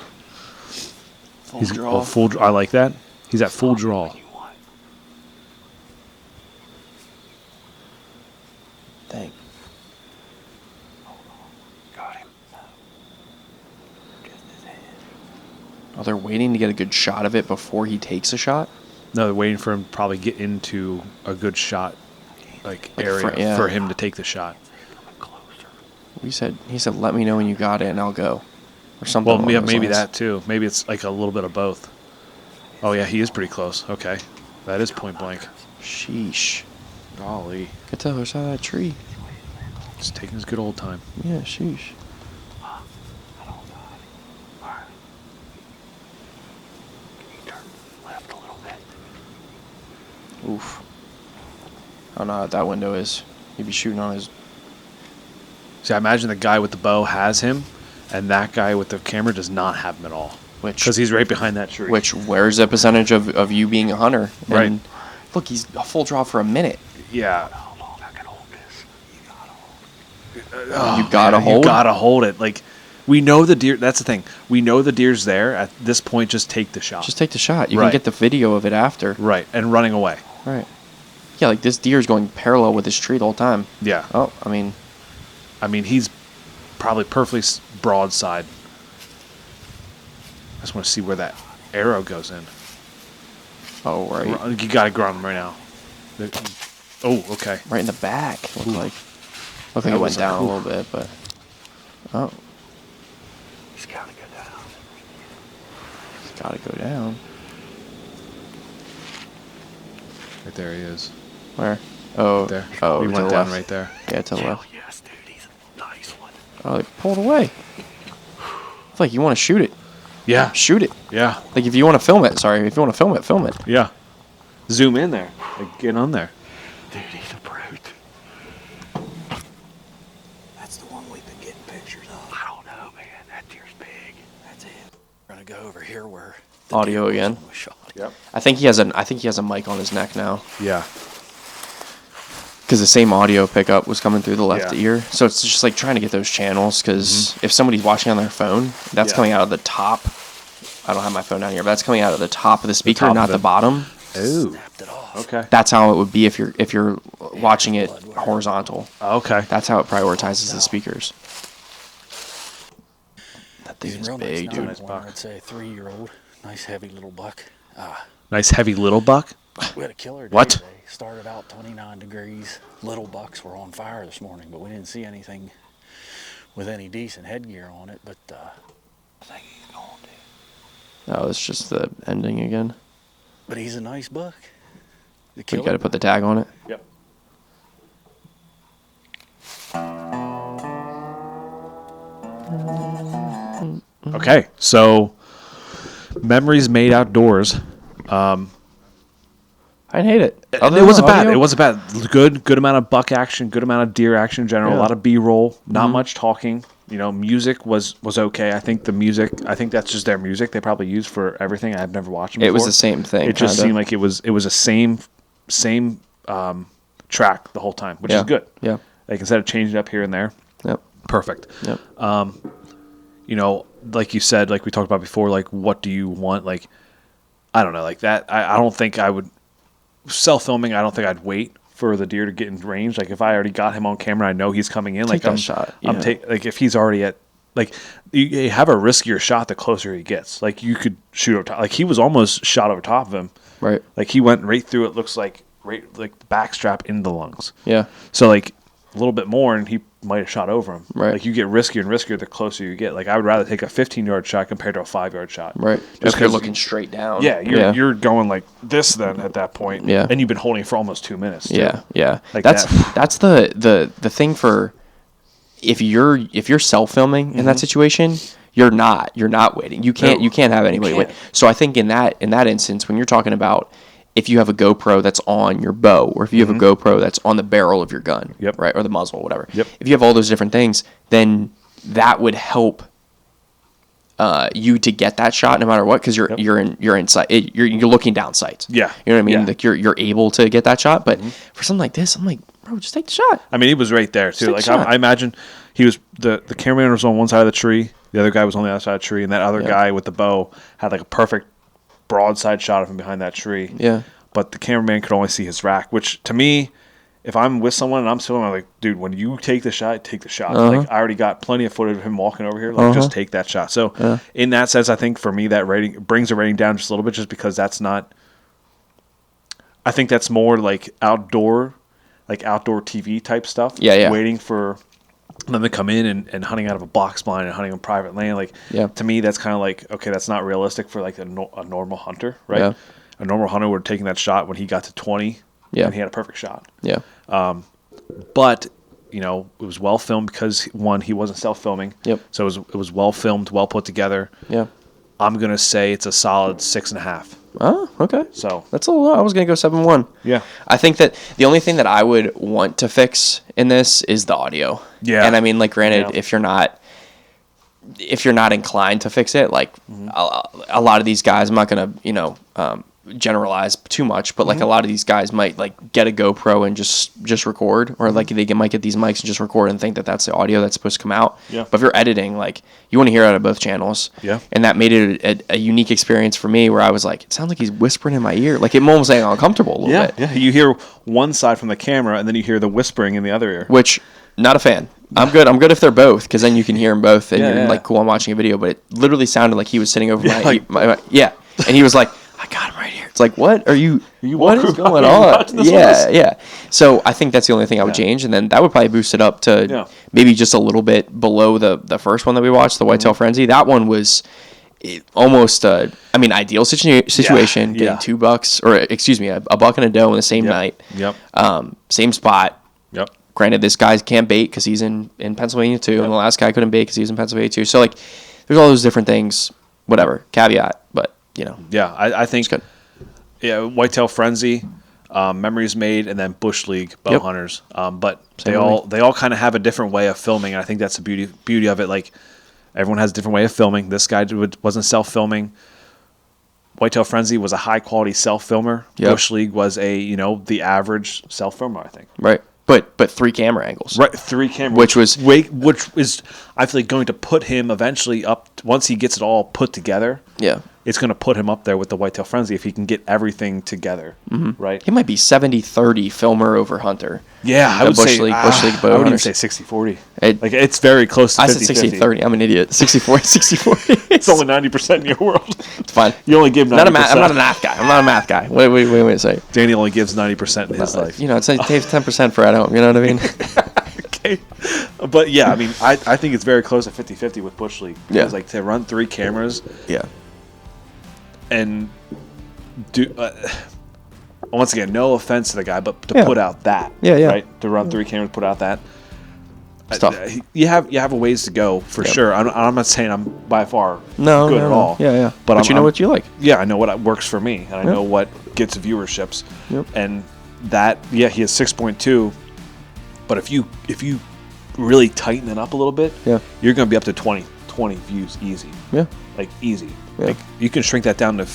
[SPEAKER 1] Full
[SPEAKER 2] He's
[SPEAKER 1] draw.
[SPEAKER 2] full. I like that. He's at full draw.
[SPEAKER 5] You want.
[SPEAKER 1] Dang.
[SPEAKER 5] Got him. Just his head.
[SPEAKER 1] Oh, they're waiting to get a good shot of it before he takes a shot?
[SPEAKER 2] No, they're waiting for him to probably get into a good shot, like area
[SPEAKER 1] front, yeah.
[SPEAKER 2] for him to take the shot.
[SPEAKER 5] Coming closer.
[SPEAKER 1] He said, let me know when you got it and I'll go. Or something.
[SPEAKER 2] Well,
[SPEAKER 1] along
[SPEAKER 2] yeah,
[SPEAKER 1] those
[SPEAKER 2] maybe
[SPEAKER 1] lines.
[SPEAKER 2] that too. Maybe it's like a little bit of both. Oh yeah, he is pretty close. Okay, that is point blank.
[SPEAKER 1] Sheesh.
[SPEAKER 2] Golly,
[SPEAKER 1] Get to the other side of that tree.
[SPEAKER 2] just taking his good old time.
[SPEAKER 1] Yeah, sheesh.
[SPEAKER 5] I don't got him. All right. Can you turn left a little bit?
[SPEAKER 1] Oof. I don't know what that window is. He'd be shooting on his...
[SPEAKER 2] See, I imagine the guy with the bow has him, and that guy with the camera does not have him at all. Because he's right behind that tree.
[SPEAKER 1] Which, where's the percentage of you being a hunter?
[SPEAKER 2] Right.
[SPEAKER 1] And look, he's a full draw for a minute.
[SPEAKER 2] Yeah.
[SPEAKER 5] How long I can hold this? You gotta hold it.
[SPEAKER 1] You gotta hold?
[SPEAKER 2] You gotta hold it. Like, we know the deer. That's the thing. We know the deer's there. At this point, just take the shot.
[SPEAKER 1] Just take the shot. You
[SPEAKER 2] Right.
[SPEAKER 1] can get the video of it after.
[SPEAKER 2] Right, and running away.
[SPEAKER 1] Right. Yeah, like this deer's going parallel with this tree the whole time.
[SPEAKER 2] Yeah.
[SPEAKER 1] Oh, I mean...
[SPEAKER 2] He's probably perfectly broadside. I just want to see where that arrow goes in.
[SPEAKER 1] Oh, right.
[SPEAKER 2] You got to ground him right now. Oh, okay.
[SPEAKER 1] Right in the back, looked like. Looked like
[SPEAKER 2] That
[SPEAKER 1] it went
[SPEAKER 2] was
[SPEAKER 1] down a little bit, but... Oh,
[SPEAKER 5] He's gotta go down.
[SPEAKER 1] it's gotta go down.
[SPEAKER 2] Right there he is.
[SPEAKER 1] Where? Oh,
[SPEAKER 2] Right there.
[SPEAKER 1] oh,
[SPEAKER 2] He
[SPEAKER 1] to
[SPEAKER 2] went
[SPEAKER 1] the
[SPEAKER 2] down
[SPEAKER 1] left.
[SPEAKER 2] right there.
[SPEAKER 1] Yeah, to the
[SPEAKER 5] Hell
[SPEAKER 1] left.
[SPEAKER 5] yes, dude. He's a nice one.
[SPEAKER 1] Oh, they pulled away. It's like you want to shoot it.
[SPEAKER 2] Yeah.
[SPEAKER 1] Shoot it.
[SPEAKER 2] Yeah.
[SPEAKER 1] Like if you want to film it, sorry. If you want to film it, film it.
[SPEAKER 2] Yeah. Zoom in there. Like, get on there.
[SPEAKER 5] Dude, he's a brute. That's the one we've been getting pictures of. I don't know, man. That deer's big. That's it. We're gonna go over here where the
[SPEAKER 1] Audio
[SPEAKER 5] deer was
[SPEAKER 1] again.
[SPEAKER 5] when we shot it.
[SPEAKER 2] Yep.
[SPEAKER 1] I think he has a mic on his neck now.
[SPEAKER 2] Yeah.
[SPEAKER 1] Because the same audio pickup was coming through the left
[SPEAKER 2] Yeah.
[SPEAKER 1] ear. So it's just like trying to get those channels because if somebody's watching on their phone, that's
[SPEAKER 2] Yeah.
[SPEAKER 1] coming out of the top. I don't have my phone down here, but that's coming out of the top of the speaker,
[SPEAKER 2] top
[SPEAKER 1] not
[SPEAKER 2] of
[SPEAKER 1] the
[SPEAKER 2] it.
[SPEAKER 1] bottom.
[SPEAKER 2] Oh.
[SPEAKER 5] Snapped it off.
[SPEAKER 2] Okay.
[SPEAKER 1] That's how it would be if you're watching it horizontal.
[SPEAKER 2] Okay.
[SPEAKER 1] That's how it prioritizes the speakers. That thing
[SPEAKER 5] He's
[SPEAKER 1] is
[SPEAKER 5] real
[SPEAKER 1] big,
[SPEAKER 5] nice,
[SPEAKER 1] dude.
[SPEAKER 5] nice one. I'd say a 3-year-old. Nice heavy little buck.
[SPEAKER 2] Nice heavy little buck.
[SPEAKER 5] We had a killer day
[SPEAKER 2] What?
[SPEAKER 5] today. Started out 29 degrees. Little bucks were on fire this morning, but we didn't see anything with any decent headgear on it. But I think he's going to.
[SPEAKER 1] Oh, it's just the ending again.
[SPEAKER 5] But he's a nice buck. The
[SPEAKER 1] You
[SPEAKER 5] killer.
[SPEAKER 1] got to put the tag on it.
[SPEAKER 2] Yep. Okay, so memories made outdoors.
[SPEAKER 1] I didn't hate it.
[SPEAKER 2] It wasn't bad. It wasn't bad. Good amount of buck action. Good amount of deer action in general.
[SPEAKER 1] Yeah.
[SPEAKER 2] A lot of B-roll. Not much talking. Music was okay. I think that's just their music they probably use for everything. I've never watched them before.
[SPEAKER 1] It was the same thing.
[SPEAKER 2] It just
[SPEAKER 1] kinda.
[SPEAKER 2] seemed like it was a same track the whole time, which
[SPEAKER 1] Yeah.
[SPEAKER 2] is good.
[SPEAKER 1] Yeah.
[SPEAKER 2] Like instead of changing it up here and there,
[SPEAKER 1] Yep.
[SPEAKER 2] perfect.
[SPEAKER 1] Yep.
[SPEAKER 2] Like you said, like we talked about before, like what do you want? Like I don't know, like that. I don't think I would self-filming. I don't think I'd wait for the deer to get in range. Like if I already got him on camera, I know he's coming in.
[SPEAKER 1] Take that shot, yeah.
[SPEAKER 2] Like if he's already at, like you have a riskier shot the closer he gets. Like you could shoot over top. Like he was almost shot over top of him.
[SPEAKER 1] Right.
[SPEAKER 2] Like he went right through. It looks like right like the backstrap into the lungs.
[SPEAKER 1] Yeah.
[SPEAKER 2] So like a little bit more, and he might have shot over him.
[SPEAKER 1] Right.
[SPEAKER 2] Like you get riskier and riskier the closer you get. Like I would rather take a 15-yard shot compared to a 5-yard shot.
[SPEAKER 1] Right.
[SPEAKER 2] Just
[SPEAKER 1] If you're
[SPEAKER 2] 'cause
[SPEAKER 1] looking straight down.
[SPEAKER 2] Yeah, you're going like this then at that point.
[SPEAKER 1] Yeah.
[SPEAKER 2] And you've been holding it for almost 2 minutes. Too.
[SPEAKER 1] Yeah, yeah.
[SPEAKER 2] Like
[SPEAKER 1] that's
[SPEAKER 2] that.
[SPEAKER 1] that's the thing for if you're self filming in that situation, you're not waiting. You can't have anybody wait.
[SPEAKER 2] can't.
[SPEAKER 1] So I think in that instance, when you're talking about if you have a GoPro that's on your bow, or if you have a GoPro that's on the barrel of your gun,
[SPEAKER 2] Yep.
[SPEAKER 1] right, or the muzzle, whatever.
[SPEAKER 2] Yep.
[SPEAKER 1] If you have all those different things, then that would help you to get that shot no matter what, because you're inside, you're looking down sights.
[SPEAKER 2] Yeah.
[SPEAKER 1] You know what I mean?
[SPEAKER 2] Yeah.
[SPEAKER 1] Like you're able to get that shot, but for something like this, I'm like, bro, just take the shot.
[SPEAKER 2] I mean, he was right there too.
[SPEAKER 1] Take
[SPEAKER 2] Like
[SPEAKER 1] a shot.
[SPEAKER 2] I imagine he was the cameraman was on one side of the tree, the other guy was on the other side of the tree, and that other guy with the bow had like a perfect broadside shot of him behind that tree.
[SPEAKER 1] Yeah.
[SPEAKER 2] But the cameraman could only see his rack, which to me, if I'm with someone and I'm filming, I'm like, dude, when you take the shot, take the shot. Like I already got plenty of footage of him walking over here. Like just take that shot. So in that sense, I think for me that rating brings the rating down just a little bit, just because that's not. I think that's more like outdoor TV type stuff.
[SPEAKER 1] Yeah.
[SPEAKER 2] Waiting for them to come in and hunting out of a box blind and hunting on private land. Like to me, that's kind of like, okay, that's not realistic for like a normal hunter, right?
[SPEAKER 1] Yeah.
[SPEAKER 2] A normal hunter would have taken that shot when he got to 20.
[SPEAKER 1] Yeah.
[SPEAKER 2] And he had a perfect shot.
[SPEAKER 1] Yeah.
[SPEAKER 2] But it was well filmed because one, he wasn't self-filming.
[SPEAKER 1] Yep.
[SPEAKER 2] So it was well filmed, well put together.
[SPEAKER 1] Yeah.
[SPEAKER 2] I'm gonna say it's a solid 6.5.
[SPEAKER 1] Oh, okay.
[SPEAKER 2] So
[SPEAKER 1] That's a little low. I was going to go 7.1.
[SPEAKER 2] Yeah.
[SPEAKER 1] I think that the only thing that I would want to fix in this is the audio.
[SPEAKER 2] Yeah.
[SPEAKER 1] And I mean, like, granted,
[SPEAKER 2] Yeah.
[SPEAKER 1] if you're not inclined to fix it, like a lot of these guys, I'm not going to, generalize too much, but like a lot of these guys might like get a GoPro and just record, or like might get these mics and just record and think that that's the audio that's supposed to come out.
[SPEAKER 2] Yeah.
[SPEAKER 1] But if you're editing, like you want to hear out of both channels.
[SPEAKER 2] Yeah.
[SPEAKER 1] And that made it a unique experience for me, where I was like, it sounds like he's whispering in my ear. Like it almost made me uncomfortable a little bit.
[SPEAKER 2] Yeah. You hear one side from the camera and then you hear the whispering in the other ear.
[SPEAKER 1] Which, not a fan. I'm good if they're both, because then you can hear them both and you're
[SPEAKER 2] Yeah.
[SPEAKER 1] like, cool, I'm watching a video. But it literally sounded like he was sitting over
[SPEAKER 2] like-
[SPEAKER 1] my and he was like, I got him right here. It's like, what are you what
[SPEAKER 2] walking
[SPEAKER 1] is going
[SPEAKER 2] around
[SPEAKER 1] on?
[SPEAKER 2] watching this
[SPEAKER 1] Yeah. So I think that's the only thing I would change, and then that would probably boost it up to maybe just a little bit below the first one that we watched, the Whitetail Frenzy. That one was almost ideal situation, getting
[SPEAKER 2] Yeah.
[SPEAKER 1] 2 bucks, or excuse me, a buck and a doe in the same night.
[SPEAKER 2] Yep.
[SPEAKER 1] Same spot.
[SPEAKER 2] Yep.
[SPEAKER 1] Granted, this guy can't bait because he's in Pennsylvania too, and the last guy couldn't bait because he was in Pennsylvania too. So like, there's all those different things. Whatever caveat, but
[SPEAKER 2] Yeah, I think
[SPEAKER 1] good.
[SPEAKER 2] Yeah, Whitetail Frenzy, Memories Made, and then Bush League Bow
[SPEAKER 1] Yep.
[SPEAKER 2] Hunters. But
[SPEAKER 1] Same
[SPEAKER 2] they all kind of have a different way of filming, and I think that's the beauty of it. Like everyone has a different way of filming. This guy wasn't self-filming. Whitetail Frenzy was a high quality self-filmer.
[SPEAKER 1] Yep.
[SPEAKER 2] Bush League was the average self-filmer, I think.
[SPEAKER 1] Right. But 3 camera angles.
[SPEAKER 2] Right, 3 cameras,
[SPEAKER 1] Which was-
[SPEAKER 2] which is I feel like going to put him eventually up once he gets it all put together.
[SPEAKER 1] Yeah.
[SPEAKER 2] It's going to put him up there with the Whitetail Frenzy if he can get everything together, right?
[SPEAKER 1] He might be 70-30 filmer over hunter.
[SPEAKER 2] Yeah, I
[SPEAKER 1] The
[SPEAKER 2] would
[SPEAKER 1] Bush
[SPEAKER 2] say
[SPEAKER 1] League, Bush League bow
[SPEAKER 2] I would even
[SPEAKER 1] hunters.
[SPEAKER 2] say 60-40.
[SPEAKER 1] It-
[SPEAKER 2] Like it's very close to
[SPEAKER 1] I said
[SPEAKER 2] 50-50.
[SPEAKER 1] 60-30. I'm an idiot. 60-40.
[SPEAKER 2] It's only 90% in your world.
[SPEAKER 1] It's fine.
[SPEAKER 2] You only give 90%.
[SPEAKER 1] I'm not a math guy. I'm not a math guy. Wait a second.
[SPEAKER 2] Danny only gives 90% in his life.
[SPEAKER 1] It's like saves 10% for at home. You know what I mean?
[SPEAKER 2] Okay. But yeah, I mean, I think it's very close to 50-50 with Bush League.
[SPEAKER 1] Yeah.
[SPEAKER 2] Because like to run 3 cameras
[SPEAKER 1] Yeah.
[SPEAKER 2] and do once again, no offense to the guy, but to put out that,
[SPEAKER 1] Yeah.
[SPEAKER 2] right? To run 3 cameras, put out that.
[SPEAKER 1] It's tough.
[SPEAKER 2] You have a ways to go for sure. I'm not saying I'm by far good at all.
[SPEAKER 1] Yeah.
[SPEAKER 2] But
[SPEAKER 1] you know what you like.
[SPEAKER 2] Yeah, I know what works for me, and I know what gets viewerships.
[SPEAKER 1] Yep.
[SPEAKER 2] And that, he has 6.2, but if you really tighten it up a little bit,
[SPEAKER 1] Yeah.
[SPEAKER 2] you're going to be up to 20 views easy.
[SPEAKER 1] Yeah.
[SPEAKER 2] Like easy.
[SPEAKER 1] Yeah.
[SPEAKER 2] Like you can shrink that down to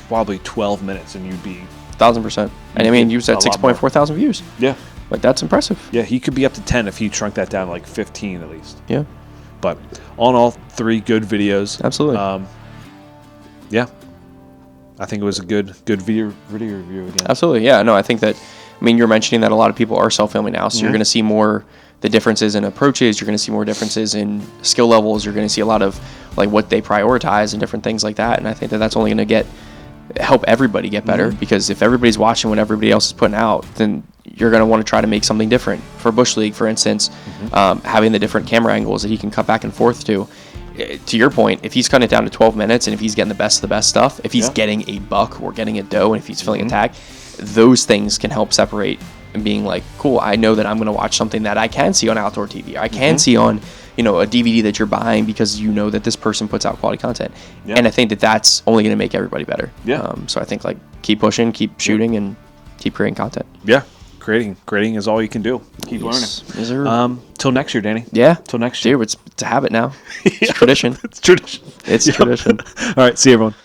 [SPEAKER 2] probably 12 minutes, and you'd be
[SPEAKER 1] 1,000%. And I mean, you said
[SPEAKER 2] A lot more.
[SPEAKER 1] 6.4 thousand views.
[SPEAKER 2] yeah.
[SPEAKER 1] Like, that's impressive.
[SPEAKER 2] Yeah, he could be up to 10 if he shrunk that down to like 15 at least.
[SPEAKER 1] Yeah.
[SPEAKER 2] But all in all, 3 good videos.
[SPEAKER 1] Absolutely.
[SPEAKER 2] Yeah, I think it was a good video review again.
[SPEAKER 1] Absolutely. Yeah. No, I think that, I mean, you're mentioning that a lot of people are self-filming now, so you're going to see more the differences in approaches. You're going to see more differences in skill levels. You're going to see a lot of like what they prioritize and different things like that. And I think that that's only going to help everybody get better, because if everybody's watching what everybody else is putting out, then you're going to want to try to make something different. For Bush League, for instance, having the different camera angles that he can cut back and forth to your point, if he's cutting it down to 12 minutes and if he's getting the best of the best stuff, if he's getting a buck or getting a doe, and if he's filling a tag, those things can help separate and being like, cool, I know that I'm going to watch something that I can see on outdoor TV. I can see on, a DVD that you're buying, because you know that this person puts out quality content. And I think that that's only going to make everybody better.
[SPEAKER 2] Yeah.
[SPEAKER 1] So I think like keep pushing, keep shooting, and keep creating content.
[SPEAKER 2] Yeah. Creating is all you can do. Keep
[SPEAKER 1] Yes. Is
[SPEAKER 2] learning.
[SPEAKER 1] there-
[SPEAKER 2] Till next year, Danny.
[SPEAKER 1] Yeah.
[SPEAKER 2] Till next year.
[SPEAKER 1] Dude, it's a habit now. It's tradition.
[SPEAKER 2] It's tradition.
[SPEAKER 1] It's tradition.
[SPEAKER 2] All right. See you, everyone.